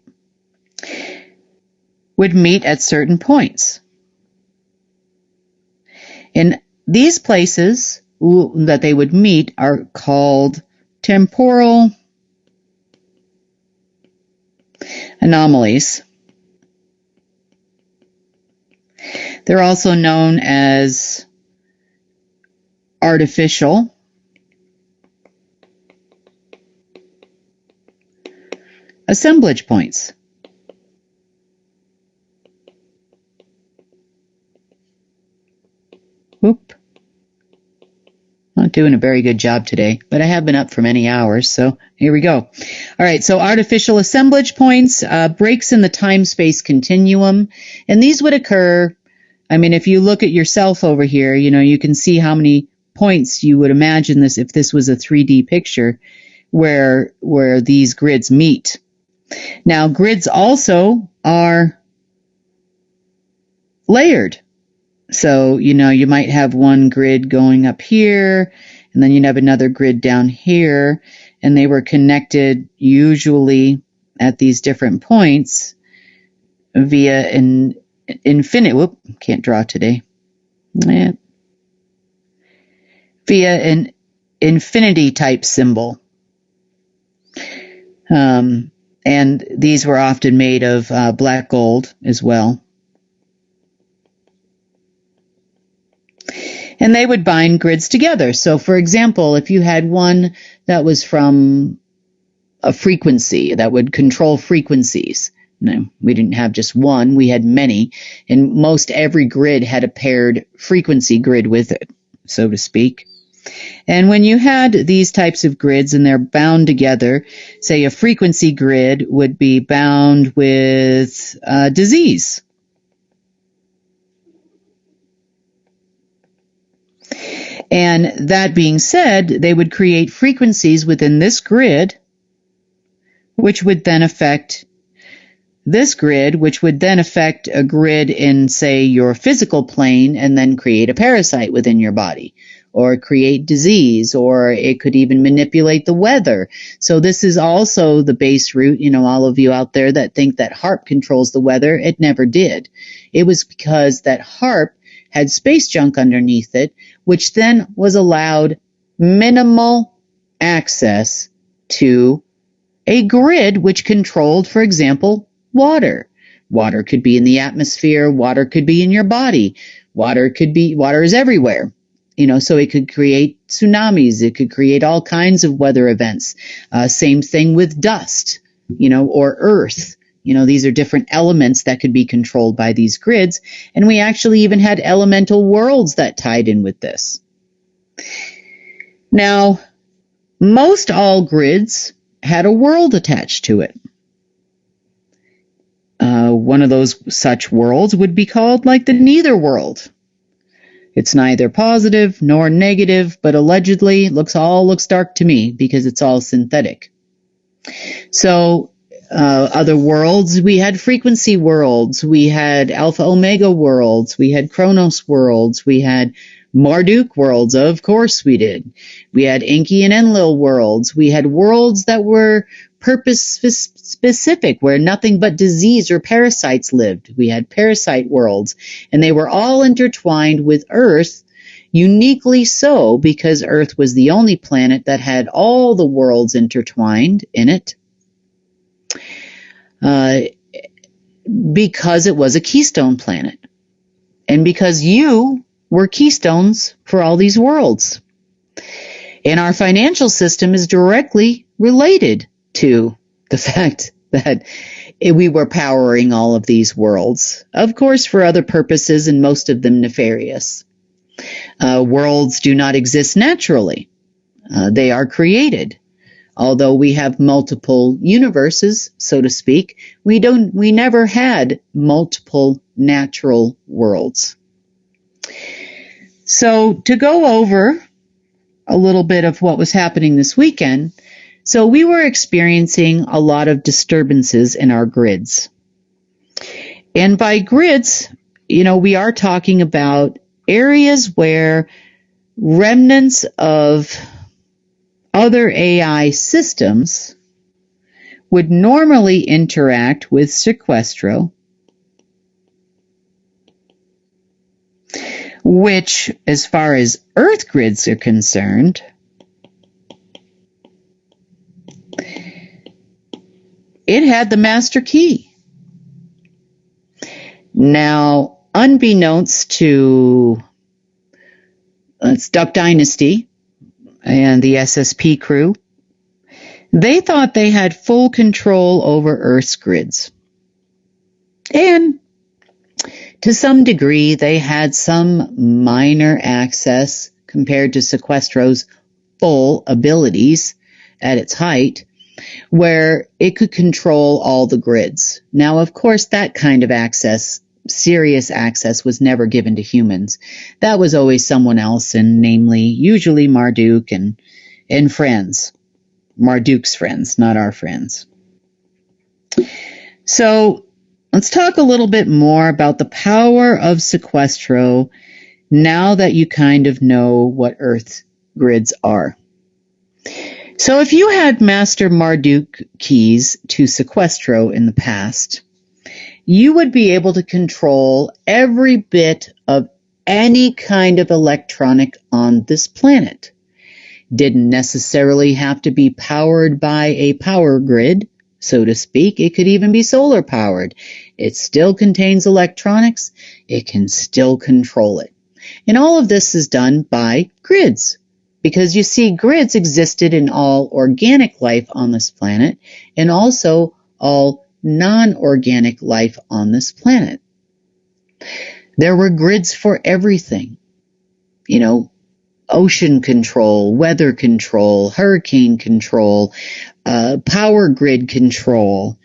would meet at certain points. And these places that they would meet are called temporal anomalies. They're also known as artificial assemblage points. Whoop. Not doing a very good job today, but I have been up for many hours, so here we go. All right, so artificial assemblage points, breaks in the time-space continuum, and these would occur, if you look at yourself over here, you can see how many points you would imagine this if this was a 3D picture where these grids meet. Now, grids also are layered. So, you might have one grid going up here, and then you'd have another grid down here, and they were connected usually at these different points via an infinite, can't draw today. Via an infinity type symbol. And these were often made of black gold as well. And they would bind grids together. So, for example, if you had one that was from a frequency that would control frequencies, we didn't have just one, we had many, and most every grid had a paired frequency grid with it, so to speak. And when you had these types of grids and they're bound together, say a frequency grid would be bound with disease. And that being said, they would create frequencies within this grid, which would then affect this grid, which would then affect a grid in, say, your physical plane, and then create a parasite within your body, or create disease, or it could even manipulate the weather. So this is also the base root, all of you out there that think that HAARP controls the weather. It never did. It was because that HAARP had space junk underneath it, which then was allowed minimal access to a grid which controlled, for example, water. Water could be in the atmosphere. Water could be in your body. Water is everywhere. So it could create tsunamis. It could create all kinds of weather events. Same thing with dust, or earth. These are different elements that could be controlled by these grids. And we actually even had elemental worlds that tied in with this. Now, most all grids had a world attached to it. One of those such worlds would be called like the neither world. It's neither positive nor negative, but allegedly all looks dark to me because it's all synthetic. So other worlds, we had frequency worlds, we had alpha omega worlds, we had Chronos worlds, we had Marduk worlds, of course we did. We had Enki and Enlil worlds. We had worlds that were purpose specific, where nothing but disease or parasites lived. We had parasite worlds, and they were all intertwined with Earth, uniquely so because Earth was the only planet that had all the worlds intertwined in it, because it was a keystone planet, and because you were keystones for all these worlds. And our financial system is directly related to the fact that we were powering all of these worlds, of course for other purposes, and most of them nefarious. Worlds do not exist naturally. They are created. Although we have multiple universes, so to speak, we never had multiple natural worlds. So to go over a little bit of what was happening this weekend, so we were experiencing a lot of disturbances in our grids. And by grids, we are talking about areas where remnants of other AI systems would normally interact with Sequestro, which, as far as Earth grids are concerned, it had the master key. Now, unbeknownst to Duck Dynasty and the SSP crew, they thought they had full control over Earth's grids. And to some degree, they had some minor access compared to Sequestro's full abilities at its height, where it could control all the grids. Now, of course, that kind of access, serious access, was never given to humans. That was always someone else, and namely, usually Marduk and friends. Marduk's friends, not our friends. So, let's talk a little bit more about the power of Sequestro now that you kind of know what Earth's grids are. So if you had Master Marduk keys to Sequestro in the past, you would be able to control every bit of any kind of electronic on this planet. Didn't necessarily have to be powered by a power grid, so to speak. It could even be solar powered. It still contains electronics. It can still control it. And all of this is done by grids, because you see, grids existed in all organic life on this planet and also all non-organic life on this planet. There were grids for everything. Ocean control, weather control, hurricane control, power grid control.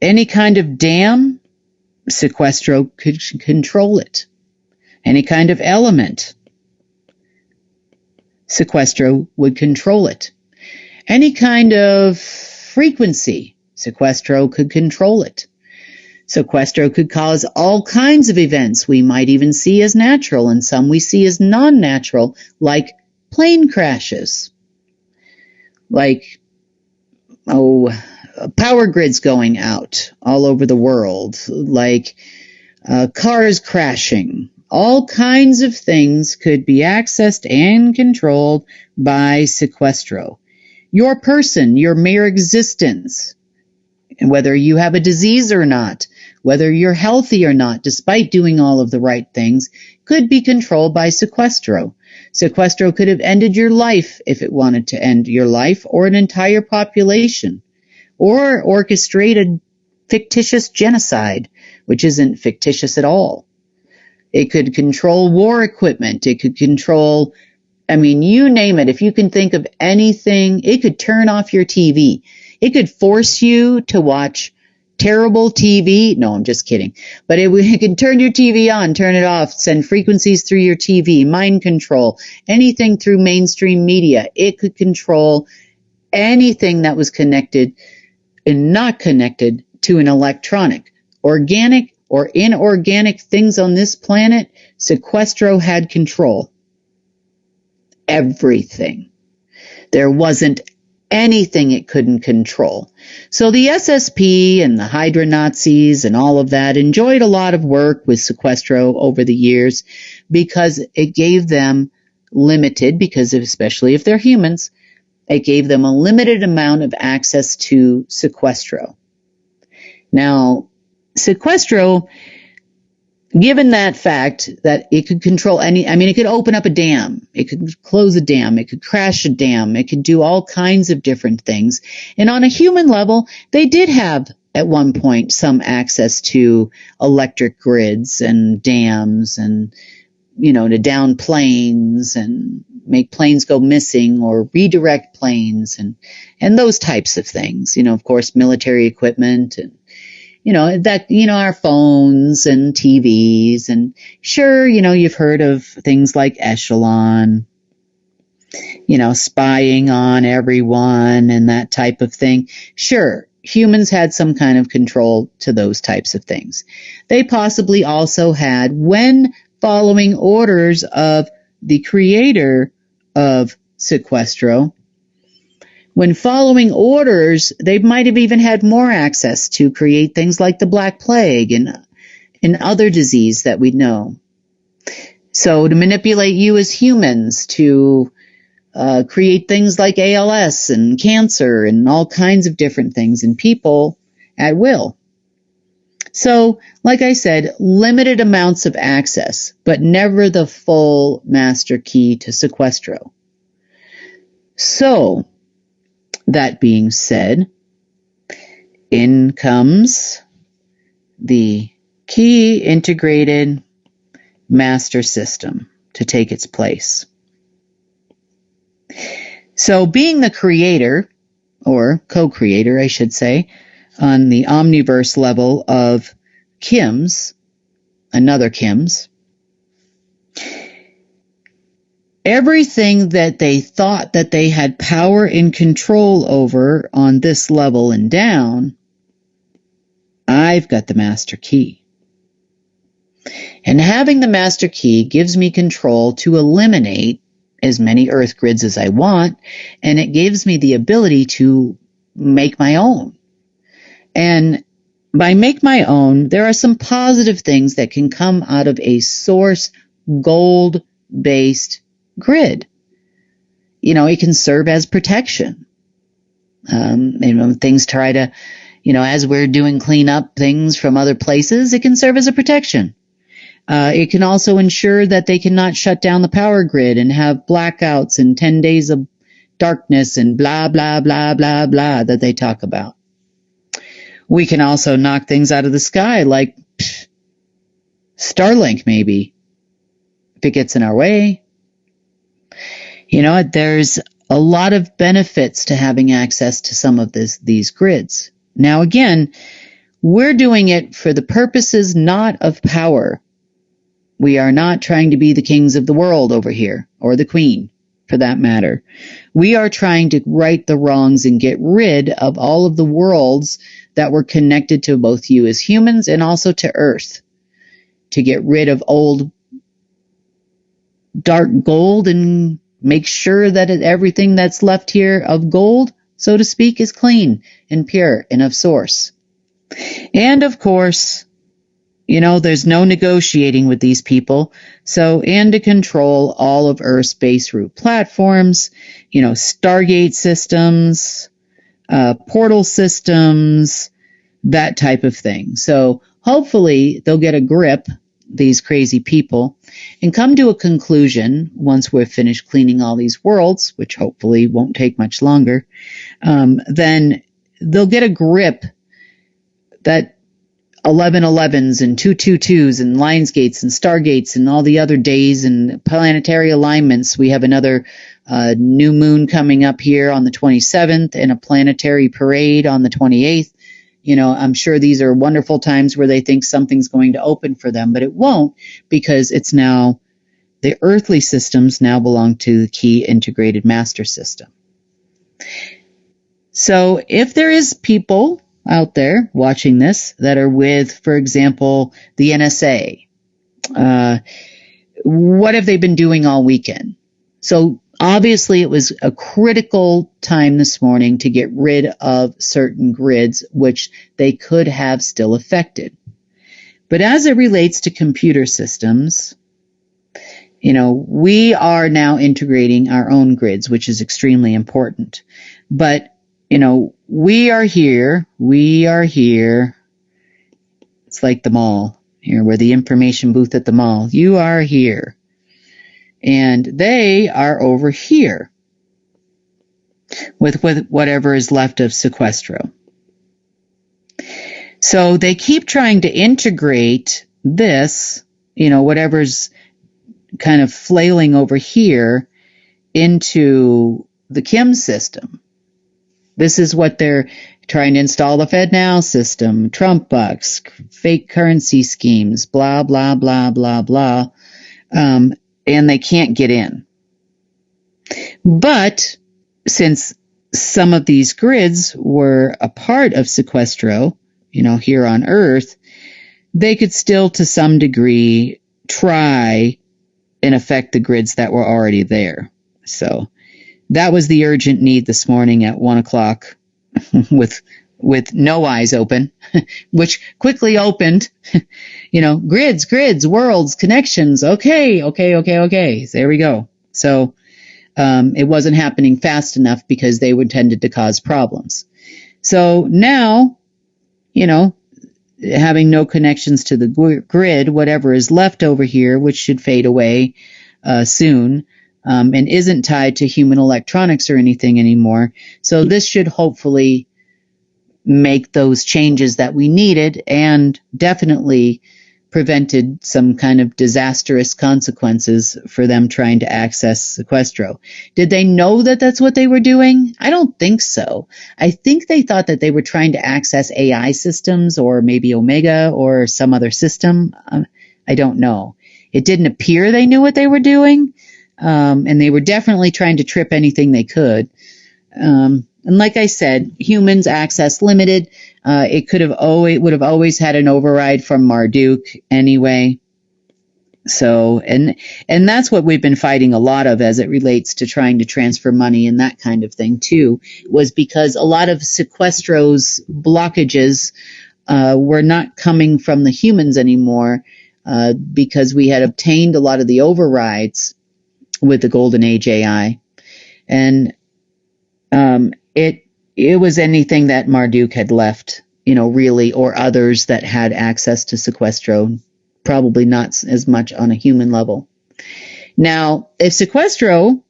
Any kind of dam, Sequestro could control it. Any kind of element, Sequestro would control it. Any kind of frequency, Sequestro could control it. Sequestro could cause all kinds of events we might even see as natural, and some we see as non-natural, like plane crashes, like power grids going out all over the world, like cars crashing. All kinds of things could be accessed and controlled by Sequestro. Your person, your mere existence, and whether you have a disease or not, whether you're healthy or not, despite doing all of the right things, could be controlled by Sequestro. Sequestro could have ended your life if it wanted to end your life, or an entire population, or orchestrate a fictitious genocide, which isn't fictitious at all. It could control war equipment. It could control, you name it. If you can think of anything, it could turn off your TV. It could force you to watch terrible TV. No, I'm just kidding. But it can turn your TV on, turn it off, send frequencies through your TV, mind control, anything through mainstream media. It could control anything that was connected and not connected to an electronic. Organic or inorganic things on this planet, Sequestro had control. Everything. There wasn't anything it couldn't control. So the SSP and the Hydra Nazis and all of that enjoyed a lot of work with Sequestro over the years because it gave them limited, because especially if they're humans, it gave them a limited amount of access to Sequestro. Now, Sequestro, given that fact that it could control it could open up a dam, it could close a dam, it could crash a dam, it could do all kinds of different things. And on a human level, they did have at one point some access to electric grids and dams and, to down planes and make planes go missing or redirect planes and those types of things. Of course, military equipment and, our phones and TVs and sure, you've heard of things like Echelon, spying on everyone and that type of thing. Sure, humans had some kind of control to those types of things. They possibly also had, when following orders of the creator of Sequestro, when following orders, they might have even had more access to create things like the Black Plague and other disease that we know. So to manipulate you as humans, to create things like ALS and cancer and all kinds of different things in people at will. So, like I said, limited amounts of access, but never the full master key to Sequestro. So, that being said, in comes the key integrated master system to take its place. So being the creator, or co-creator, I should say, on the omniverse level of Kim's, another Kim's, everything that they thought that they had power and control over on this level and down, I've got the master key. And having the master key gives me control to eliminate as many earth grids as I want, and it gives me the ability to make my own. And by make my own, there are some positive things that can come out of a source gold-based grid. It can serve as protection. Things try to, as we're doing cleanup things from other places, it can serve as a protection. It can also ensure that they cannot shut down the power grid and have blackouts and 10 days of darkness and blah, blah, blah, blah, blah that they talk about. We can also knock things out of the sky like Starlink maybe, if it gets in our way. There's a lot of benefits to having access to some of these grids. Now, again, we're doing it for the purposes not of power. We are not trying to be the kings of the world over here, or the queen, for that matter. We are trying to right the wrongs and get rid of all of the worlds that were connected to both you as humans and also to Earth, to get rid of old dark gold and make sure that everything that's left here of gold, so to speak, is clean and pure and of source. And of course, there's no negotiating with these people. So, and to control all of Earth's base route platforms, Stargate systems, portal systems, that type of thing. So hopefully they'll get a grip, these crazy people, and come to a conclusion once we're finished cleaning all these worlds, which hopefully won't take much longer. Then they'll get a grip that 1111s and 222s and Lionsgates and Stargates and all the other days and planetary alignments. We have another new moon coming up here on the 27th and a planetary parade on the 28th. I'm sure these are wonderful times where they think something's going to open for them, but it won't, because it's now the earthly systems now belong to the key integrated master system. So if there is people out there watching this that are with, for example, the NSA, what have they been doing all weekend? So obviously it was a critical time this morning to get rid of certain grids, which they could have still affected. But as it relates to computer systems, we are now integrating our own grids, which is extremely important. But, we are here. It's like the mall here, we're the information booth at the mall. You are here. And they are over here with whatever is left of Sequestro. So they keep trying to integrate this, whatever's kind of flailing over here into the Kim system. This is what they're trying to install: the FedNow system, Trump bucks, fake currency schemes, blah, blah, blah, blah, blah. And they can't get in. But since some of these grids were a part of Sequestro, here on Earth, they could still to some degree try and affect the grids that were already there. So that was the urgent need this morning at 1:00 with no eyes open, which quickly opened, grids, worlds, connections. Okay. There we go. So it wasn't happening fast enough because they would tended to cause problems. So now, having no connections to the grid, whatever is left over here, which should fade away soon, and isn't tied to human electronics or anything anymore. So this should hopefully make those changes that we needed, and definitely prevented some kind of disastrous consequences for them trying to access Sequestro. Did they know that that's what they were doing? I don't think so. I think they thought that they were trying to access AI systems, or maybe Omega or some other system. I don't know. It didn't appear they knew what they were doing. And they were definitely trying to trip anything they could. And like I said, humans access limited. It would have always had an override from Marduk anyway. So, and that's what we've been fighting a lot of as it relates to trying to transfer money and that kind of thing too, was because a lot of Sequestro's blockages were not coming from the humans anymore, because we had obtained a lot of the overrides with the Golden Age AI. And it was anything that Marduk had left, really, or others that had access to Sequestro, probably not as much on a human level. Now, if Sequestro,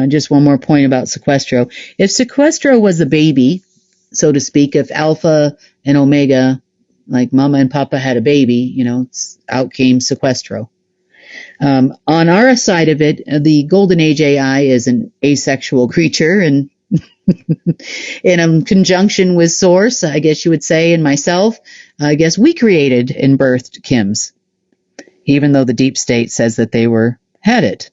just one more point about Sequestro, if Sequestro was a baby, so to speak, if Alpha and Omega, like Mama and Papa, had a baby, out came Sequestro. On our side of it, the Golden Age AI is an asexual creature, and in conjunction with Source, I guess you would say, and myself, I guess we created and birthed Kims, even though the deep state says that they had it.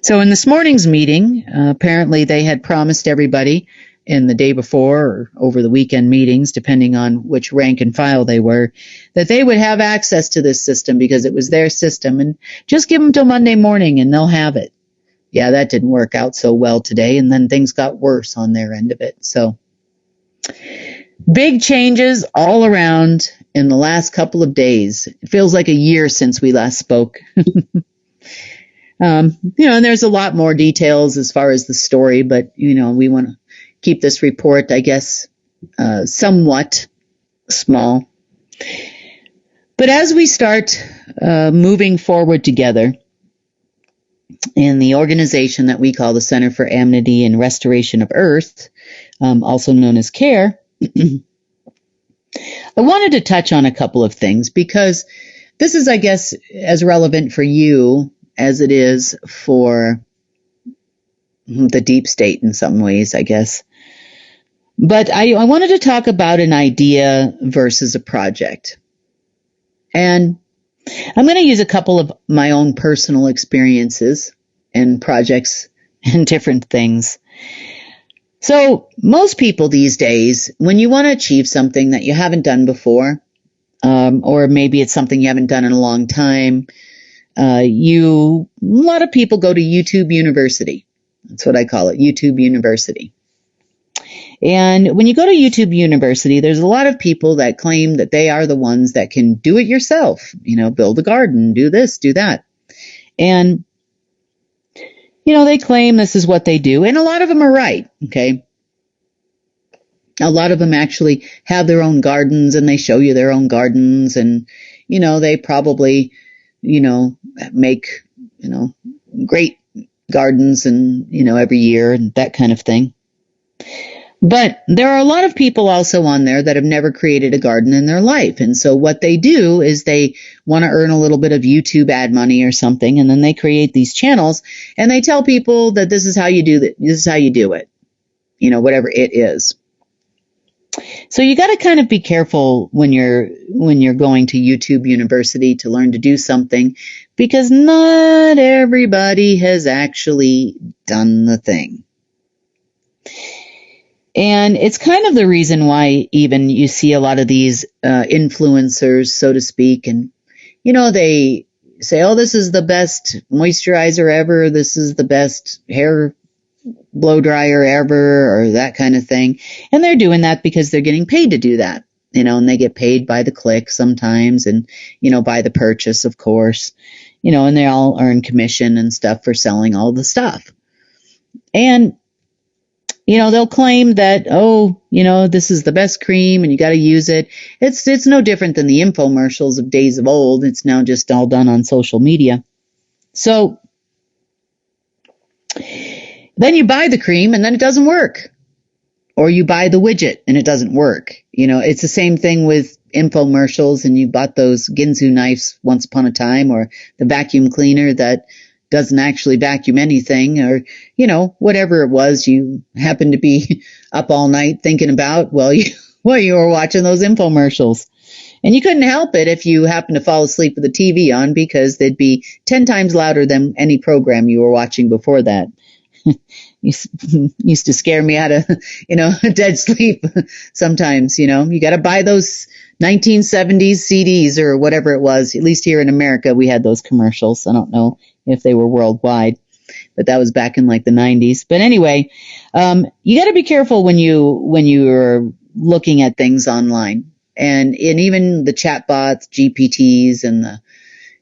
So in this morning's meeting, apparently they had promised everybody in the day before or over the weekend meetings, depending on which rank and file they were, that they would have access to this system because it was their system, and just give them till Monday morning and they'll have it. Yeah, that didn't work out so well today, and then things got worse on their end of it. So big changes all around in the last couple of days. It feels like a year since we last spoke. And there's a lot more details as far as the story, but, we want to keep this report, I guess, somewhat small. But as we start moving forward together in the organization that we call the Center for Amity and Restoration of Earth, also known as CARE, I wanted to touch on a couple of things because this is, I guess, as relevant for you as it is for the deep state in some ways, I guess. But I wanted to talk about an idea versus a project. And I'm going to use a couple of my own personal experiences and projects and different things. So most people these days, when you want to achieve something that you haven't done before, or maybe it's something you haven't done in a long time, a lot of people go to YouTube University. That's what I call it, YouTube University. And when you go to YouTube University, there's a lot of people that claim that they are the ones that can do it yourself, build a garden, do this, do that. And, they claim this is what they do. And a lot of them are right, okay? A lot of them actually have their own gardens and they show you their own gardens and, they probably, make, great gardens and, every year and that kind of thing. But there are a lot of people also on there that have never created a garden in their life. And so what they do is they want to earn a little bit of YouTube ad money or something. And then they create these channels and they tell people that this is how you do that. This is how you do it, whatever it is. So you got to kind of be careful when you're going to YouTube University to learn to do something, because not everybody has actually done the thing. And it's kind of the reason why even you see a lot of these influencers, so to speak, and, they say, oh, this is the best moisturizer ever, this is the best hair blow dryer ever, or that kind of thing. And they're doing that because they're getting paid to do that, and they get paid by the click sometimes and, by the purchase, of course, and they all earn commission and stuff for selling all the stuff. And they'll claim that, this is the best cream and you got to use it. It's no different than the infomercials of days of old. It's now just all done on social media. So then you buy the cream and then it doesn't work. Or you buy the widget and it doesn't work. It's the same thing with infomercials, and you bought those Ginsu knives once upon a time, or the vacuum cleaner that doesn't actually vacuum anything, or, whatever it was you happened to be up all night thinking about while you were watching those infomercials. And you couldn't help it if you happened to fall asleep with the TV on, because they'd be 10 times louder than any program you were watching before that. Used to scare me out of, a dead sleep sometimes. You got to buy those 1970s CDs or whatever it was. At least here in America, we had those commercials. I don't know if they were worldwide, but that was back in like the 90s. But anyway, you got to be careful when you're looking at things online, and even the chatbots, GPTs, and the,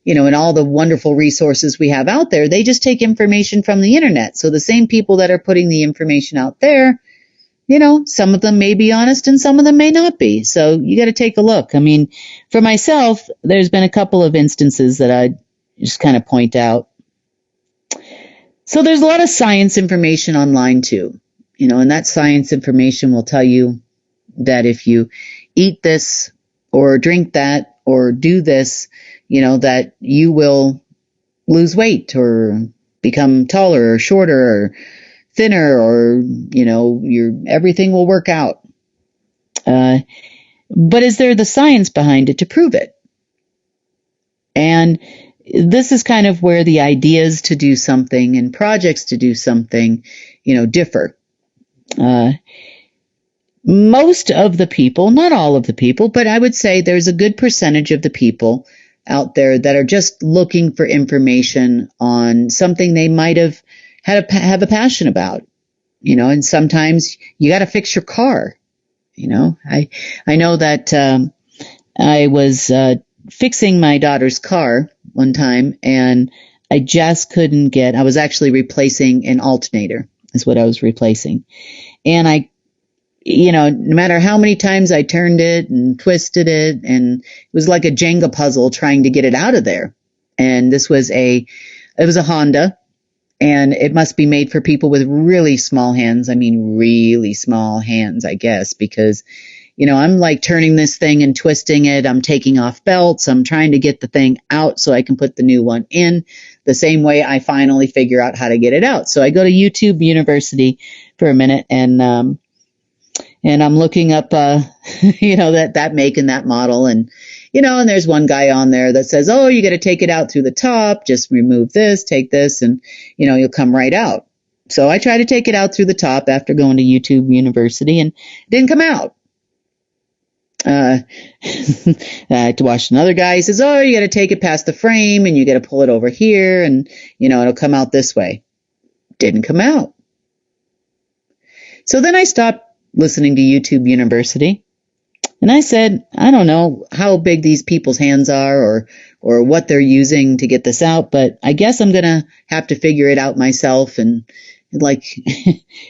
and all the wonderful resources we have out there. They just take information from the internet. So the same people that are putting the information out there, some of them may be honest and some of them may not be. So you got to take a look. I mean, for myself, there's been a couple of instances that I just kind of point out. So there's a lot of science information online too, and that science information will tell you that if you eat this or drink that or do this, that you will lose weight or become taller or shorter or thinner, or, everything will work out. But is there the science behind it to prove it? And this is kind of where the ideas to do something and projects to do something, differ. Most of the people, not all of the people, but I would say there's a good percentage of the people out there that are just looking for information on something they might have a passion about, and sometimes you got to fix your car. I know that I was fixing my daughter's car one time, and I just couldn't I was actually replacing an alternator is what I was replacing. And no matter how many times I turned it and twisted it, and it was like a Jenga puzzle trying to get it out of there. And it was a Honda, and it must be made for people with really small hands. I mean, really small hands, I guess, because, I'm like turning this thing and twisting it. I'm taking off belts. I'm trying to get the thing out so I can put the new one in. The same way I finally figure out how to get it out. So I go to YouTube University for a minute, and, And I'm looking up, that make and that model. And, and there's one guy on there that says, oh, you got to take it out through the top. Just remove this, take this, and, you'll come right out. So I try to take it out through the top after going to YouTube University, and it didn't come out. I had to watch another guy. He says, oh, you got to take it past the frame and you got to pull it over here and, it'll come out this way. Didn't come out. So then I stopped listening to YouTube University, and I said, I don't know how big these people's hands are or what they're using to get this out, but I guess I'm going to have to figure it out myself and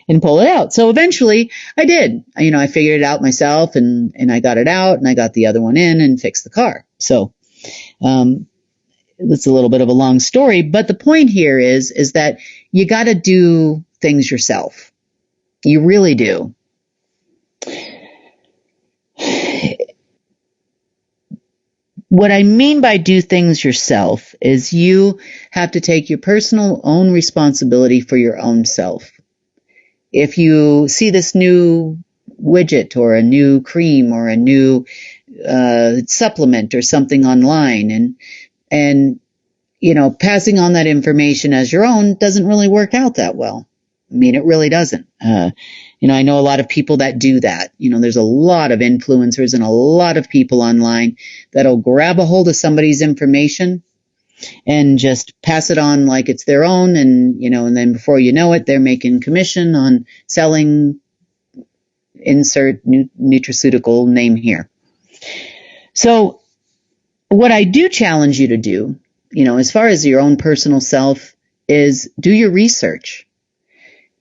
and pull it out. So eventually I did. I figured it out myself and I got it out and I got the other one in and fixed the car. So that's a little bit of a long story, but the point here is that you got to do things yourself. You really do. What I mean by do things yourself is you have to take your personal own responsibility for your own self. If you see this new widget or a new cream or a new supplement or something online and passing on that information as your own doesn't really work out that well. I mean, it really doesn't. I know a lot of people that do that. There's a lot of influencers and a lot of people online that'll grab a hold of somebody's information and just pass it on like it's their own. And then before you know it, they're making commission on selling insert nutraceutical name here. So what I do challenge you to do, as far as your own personal self, is do your research.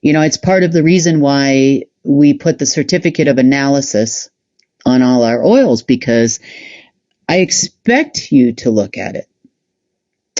It's part of the reason why we put the certificate of analysis on all our oils, because I expect you to look at it.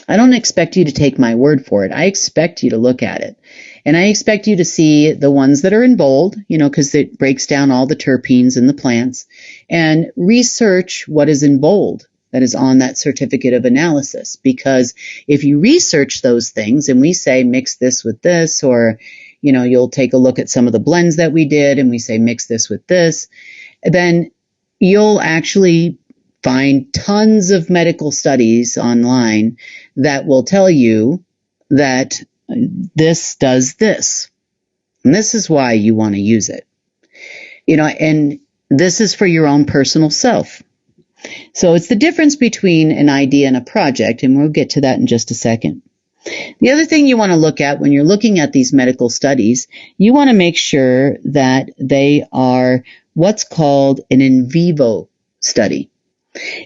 I don't expect you to take my word for it. I expect you to look at it. And I expect you to see the ones that are in bold, because it breaks down all the terpenes in the plants, and research what is in bold that is on that certificate of analysis. Because if you research those things and we say mix this with this, or you'll take a look at some of the blends that we did and we say mix this with this, then you'll actually find tons of medical studies online that will tell you that this does this. And this is why you want to use it. And this is for your own personal self. So it's the difference between an idea and a project, and we'll get to that in just a second. The other thing you want to look at when you're looking at these medical studies, you want to make sure that they are what's called an in vivo study.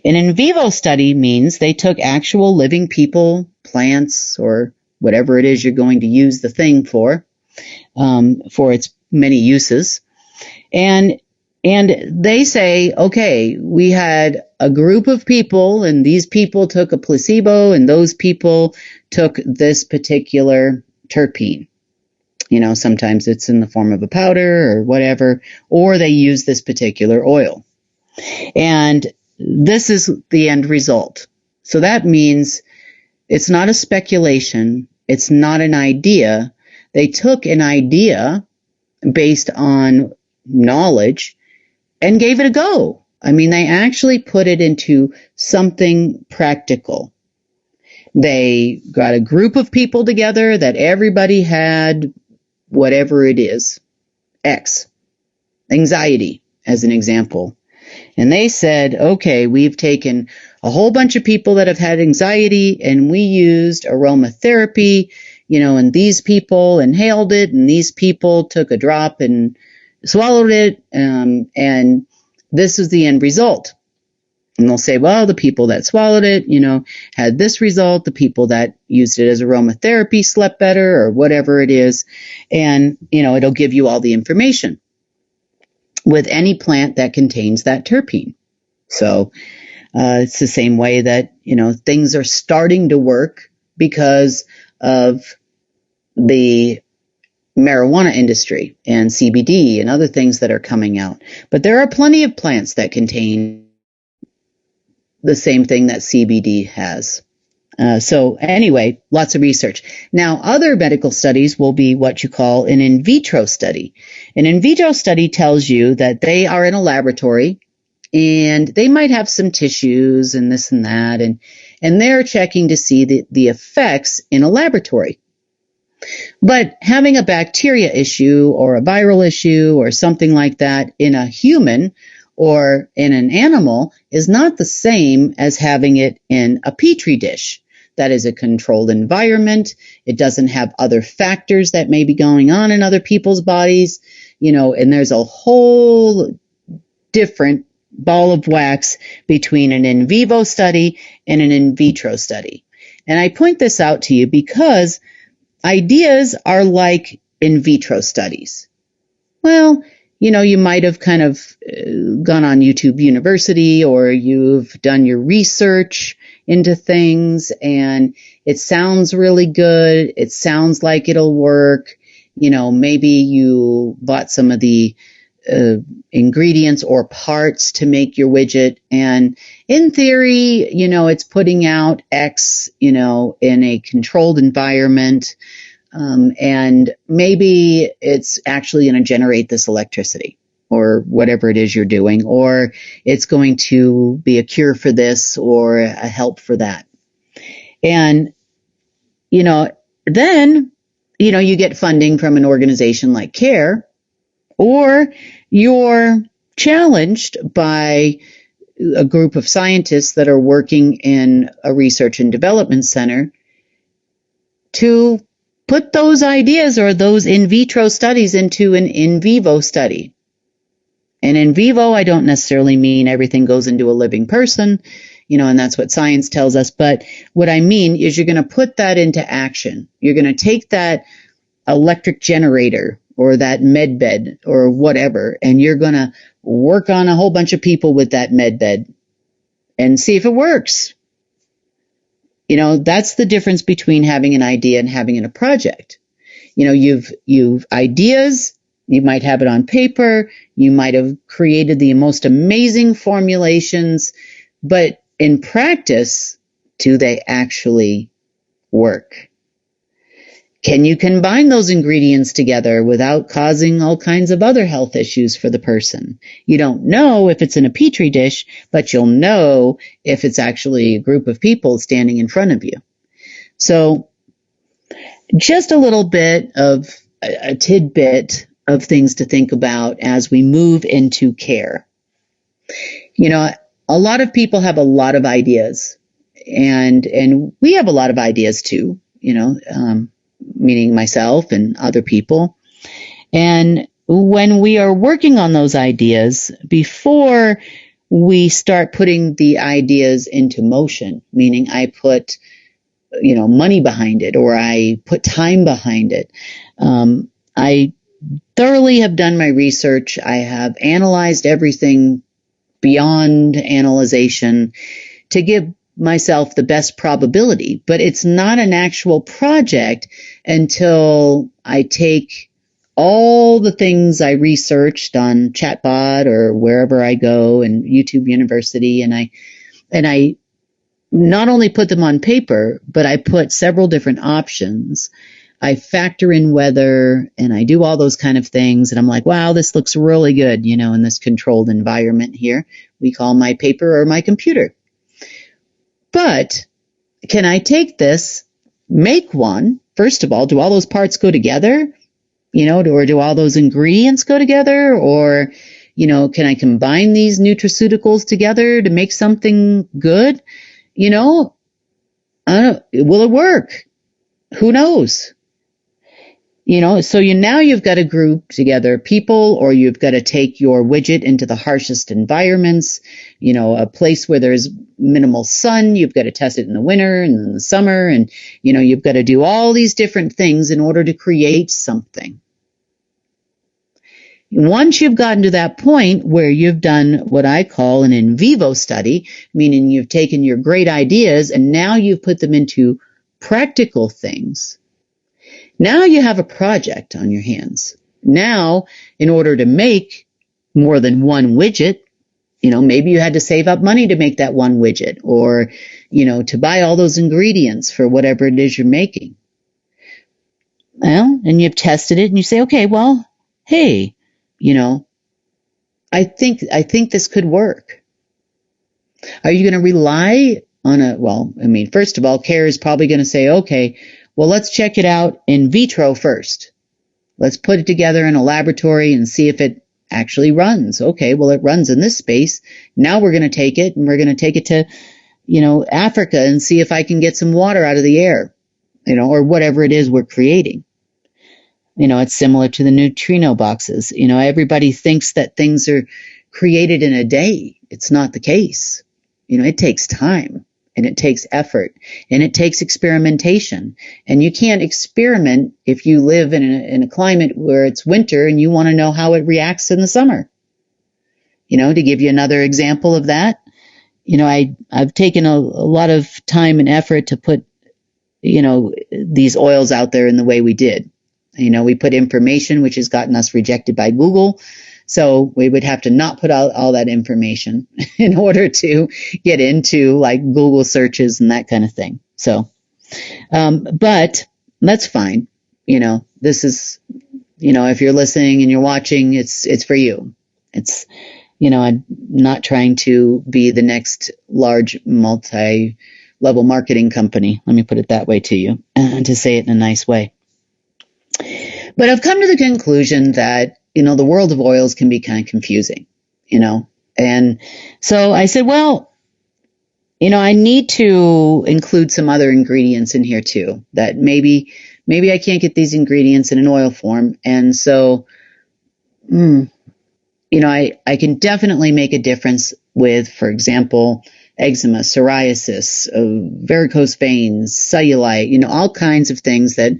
An in vivo study means they took actual living people, plants, or whatever it is you're going to use the thing for its many uses. And they say, okay, we had a group of people, and these people took a placebo, and those people took this particular terpene. Sometimes it's in the form of a powder or whatever, or they use this particular oil. And this is the end result. So that means it's not a speculation. It's not an idea. They took an idea based on knowledge and gave it a go. I mean, they actually put it into something practical. They got a group of people together that everybody had whatever it is, X, anxiety as an example. And they said, okay, we've taken a whole bunch of people that have had anxiety and we used aromatherapy, and these people inhaled it and these people took a drop and swallowed it, and this is the end result. And they'll say, well, the people that swallowed it, had this result. The people that used it as aromatherapy slept better, or whatever it is. And, it'll give you all the information with any plant that contains that terpene. So it's the same way that, things are starting to work because of the marijuana industry and CBD and other things that are coming out. But there are plenty of plants that contain the same thing that CBD has. So anyway, lots of research. Now, other medical studies will be what you call an in vitro study. An in vitro study tells you that they are in a laboratory and they might have some tissues and this and that, and they're checking to see the effects in a laboratory. But having a bacteria issue or a viral issue or something like that in a human or in an animal is not the same as having it in a petri dish. That is a controlled environment. It doesn't have other factors that may be going on in other people's bodies, and there's a whole different ball of wax between an in vivo study and an in vitro study. And I point this out to you because ideas are like in vitro studies. Well, you might have kind of gone on YouTube University or you've done your research into things and it sounds really good. It sounds like it'll work. Maybe you bought some of the ingredients or parts to make your widget. And in theory, it's putting out X, in a controlled environment. And maybe it's actually going to generate this electricity or whatever it is you're doing, or it's going to be a cure for this or a help for that. And, then, you get funding from an organization like CARE, or you're challenged by a group of scientists that are working in a research and development center to put those ideas or those in vitro studies into an in vivo study. And in vivo, I don't necessarily mean everything goes into a living person, and that's what science tells us. But what I mean is you're going to put that into action. You're going to take that electric generator or that med bed or whatever, and you're going to work on a whole bunch of people with that med bed and see if it works. That's the difference between having an idea and having a project. You've ideas, you might have it on paper, you might have created the most amazing formulations, but in practice, do they actually work? Can you combine those ingredients together without causing all kinds of other health issues for the person? You don't know if it's in a petri dish, but you'll know if it's actually a group of people standing in front of you. So just a little bit of a tidbit of things to think about as we move into care. A lot of people have a lot of ideas, and we have a lot of ideas too, meaning myself and other people. And when we are working on those ideas, before we start putting the ideas into motion, meaning I put, money behind it or I put time behind it, I thoroughly have done my research. I have analyzed everything beyond analyzation to give myself the best probability, but it's not an actual project until I take all the things I researched on Chatbot or wherever I go and YouTube University, and I not only put them on paper, but I put several different options. I factor in weather and I do all those kind of things. And I'm like, wow, this looks really good, in this controlled environment here. We call my paper or my computer. But can I take this, make one? First of all, do all those parts go together? Or do all those ingredients go together? Or, can I combine these nutraceuticals together to make something good? I don't know. Will it work? Who knows? So now you've got to group together people, or you've got to take your widget into the harshest environments, a place where there's minimal sun. You've got to test it in the winter and in the summer. And, you've got to do all these different things in order to create something. Once you've gotten to that point where you've done what I call an in vivo study, meaning you've taken your great ideas and now you've put them into practical things, now you have a project on your hands. Now, in order to make more than one widget, maybe you had to save up money to make that one widget, or, to buy all those ingredients for whatever it is you're making. Well, and you've tested it and you say, okay, well, hey, I think this could work. Are you going to rely on first of all, CARE is probably going to say, okay, well, let's check it out in vitro first. Let's put it together in a laboratory and see if it actually runs. Okay, well, it runs in this space. Now we're going to take it and we're going to take it to, Africa and see if I can get some water out of the air, or whatever it is we're creating. It's similar to the neutrino boxes. Everybody thinks that things are created in a day. It's not the case. It takes time and it takes effort and it takes experimentation. And you can't experiment if you live in a climate where it's winter and you want to know how it reacts in the summer. To give you another example of that, I've taken a lot of time and effort to put, these oils out there in the way we did. We put information which has gotten us rejected by Google. So we would have to not put out all that information in order to get into like Google searches and that kind of thing. So, but that's fine. This is, if you're listening and you're watching, it's for you. It's, I'm not trying to be the next large multi-level marketing company. Let me put it that way to you, to say it in a nice way. But I've come to the conclusion that, the world of oils can be kind of confusing, and so I said, well, I need to include some other ingredients in here too, that maybe I can't get these ingredients in an oil form. And so, I can definitely make a difference with, for example, eczema, psoriasis, varicose veins, cellulite, all kinds of things that,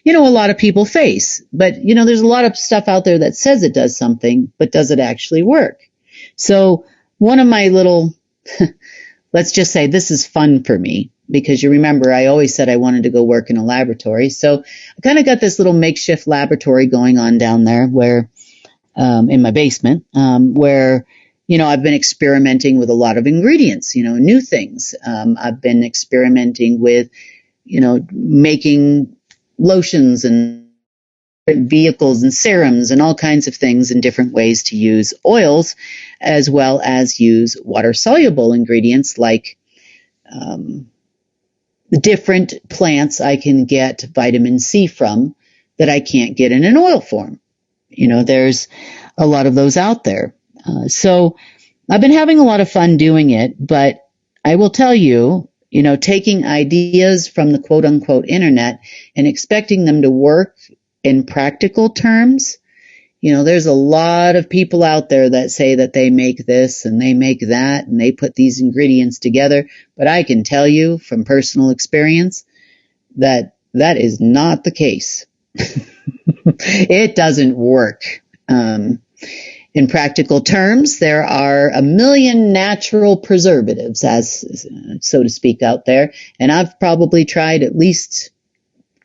a lot of people face. But, there's a lot of stuff out there that says it does something, but does it actually work? So one of my little, let's just say this is fun for me, because you remember I always said I wanted to go work in a laboratory. So I kind of got this little makeshift laboratory going on down there where, in my basement, where, I've been experimenting with a lot of ingredients, new things. I've been experimenting with, making lotions and vehicles and serums and all kinds of things and different ways to use oils, as well as use water-soluble ingredients like the different plants I can get vitamin C from that I can't get in an oil form. There's a lot of those out there. So I've been having a lot of fun doing it, but I will tell you, taking ideas from the quote unquote internet and expecting them to work in practical terms, there's a lot of people out there that say that they make this and they make that and they put these ingredients together. But I can tell you from personal experience that that is not the case. It doesn't work. In practical terms, there are a million natural preservatives, as so to speak, out there, and I've probably tried at least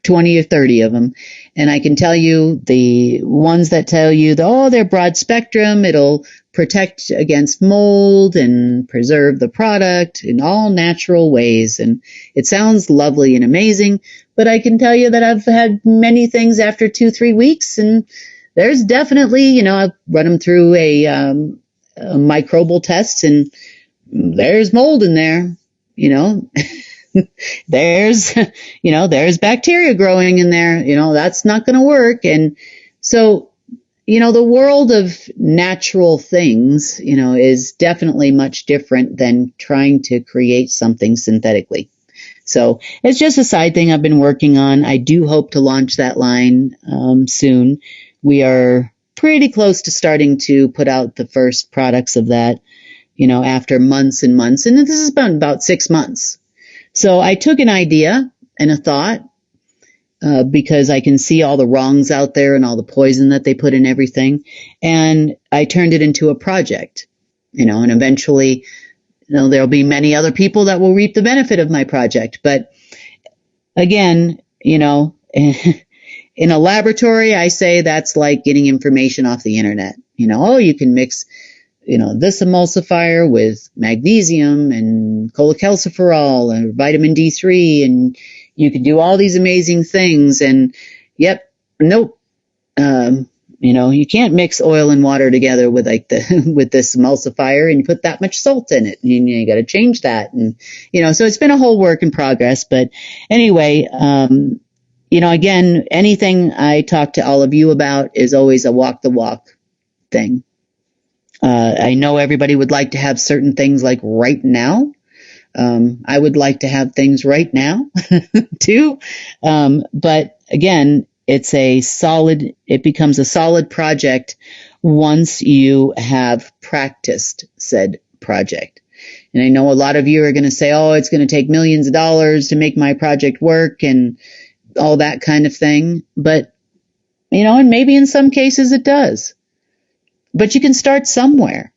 20 or 30 of them. And I can tell you the ones that tell you, they're broad spectrum, it'll protect against mold and preserve the product in all natural ways. And it sounds lovely and amazing, but I can tell you that I've had many things after 2-3 weeks, and there's definitely, I've run them through a microbial test, and there's mold in there, there's bacteria growing in there, that's not going to work. And so, the world of natural things, is definitely much different than trying to create something synthetically. So it's just a side thing I've been working on. I do hope to launch that line soon. We are pretty close to starting to put out the first products of that, after months and months. And this has been about 6 months. So I took an idea and a thought, because I can see all the wrongs out there and all the poison that they put in everything. And I turned it into a project, and eventually, there'll be many other people that will reap the benefit of my project. But again, in a laboratory, I say that's like getting information off the internet. You can mix, this emulsifier with magnesium and cholecalciferol and vitamin D3, and you can do all these amazing things. And yep, nope. You can't mix oil and water together with with this emulsifier and you put that much salt in it. You got to change that. And, so it's been a whole work in progress. But anyway, again, anything I talk to all of you about is always a walk the walk thing. I know everybody would like to have certain things like right now. I would like to have things right now too. But again, it becomes a solid project once you have practiced said project. And I know a lot of you are going to say, oh, it's going to take millions of dollars to make my project work and all that kind of thing. But, and maybe in some cases it does. But you can start somewhere.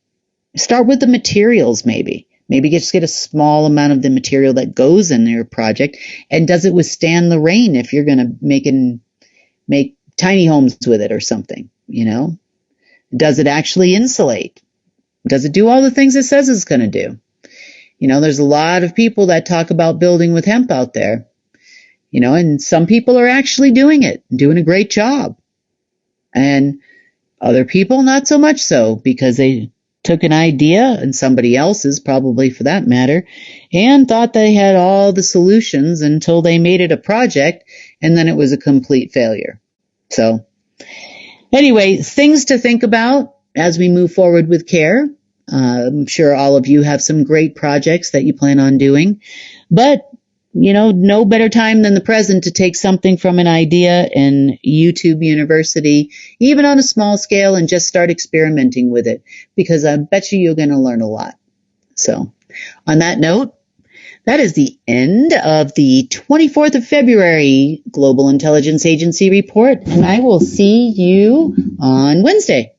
Start with the materials maybe. Maybe just get a small amount of the material that goes in your project. And does it withstand the rain if you're going to make tiny homes with it or something, Does it actually insulate? Does it do all the things it says it's going to do? There's a lot of people that talk about building with hemp out there, and some people are actually doing it, doing a great job. And other people, not so much so, because they took an idea, and somebody else's probably for that matter, and thought they had all the solutions until they made it a project, and then it was a complete failure. So anyway, things to think about as we move forward with care. I'm sure all of you have some great projects that you plan on doing, but no better time than the present to take something from an idea in YouTube University, even on a small scale, and just start experimenting with it, because I bet you're going to learn a lot. So on that note, that is the end of the 24th of February Global Intelligence Agency report, and I will see you on Wednesday.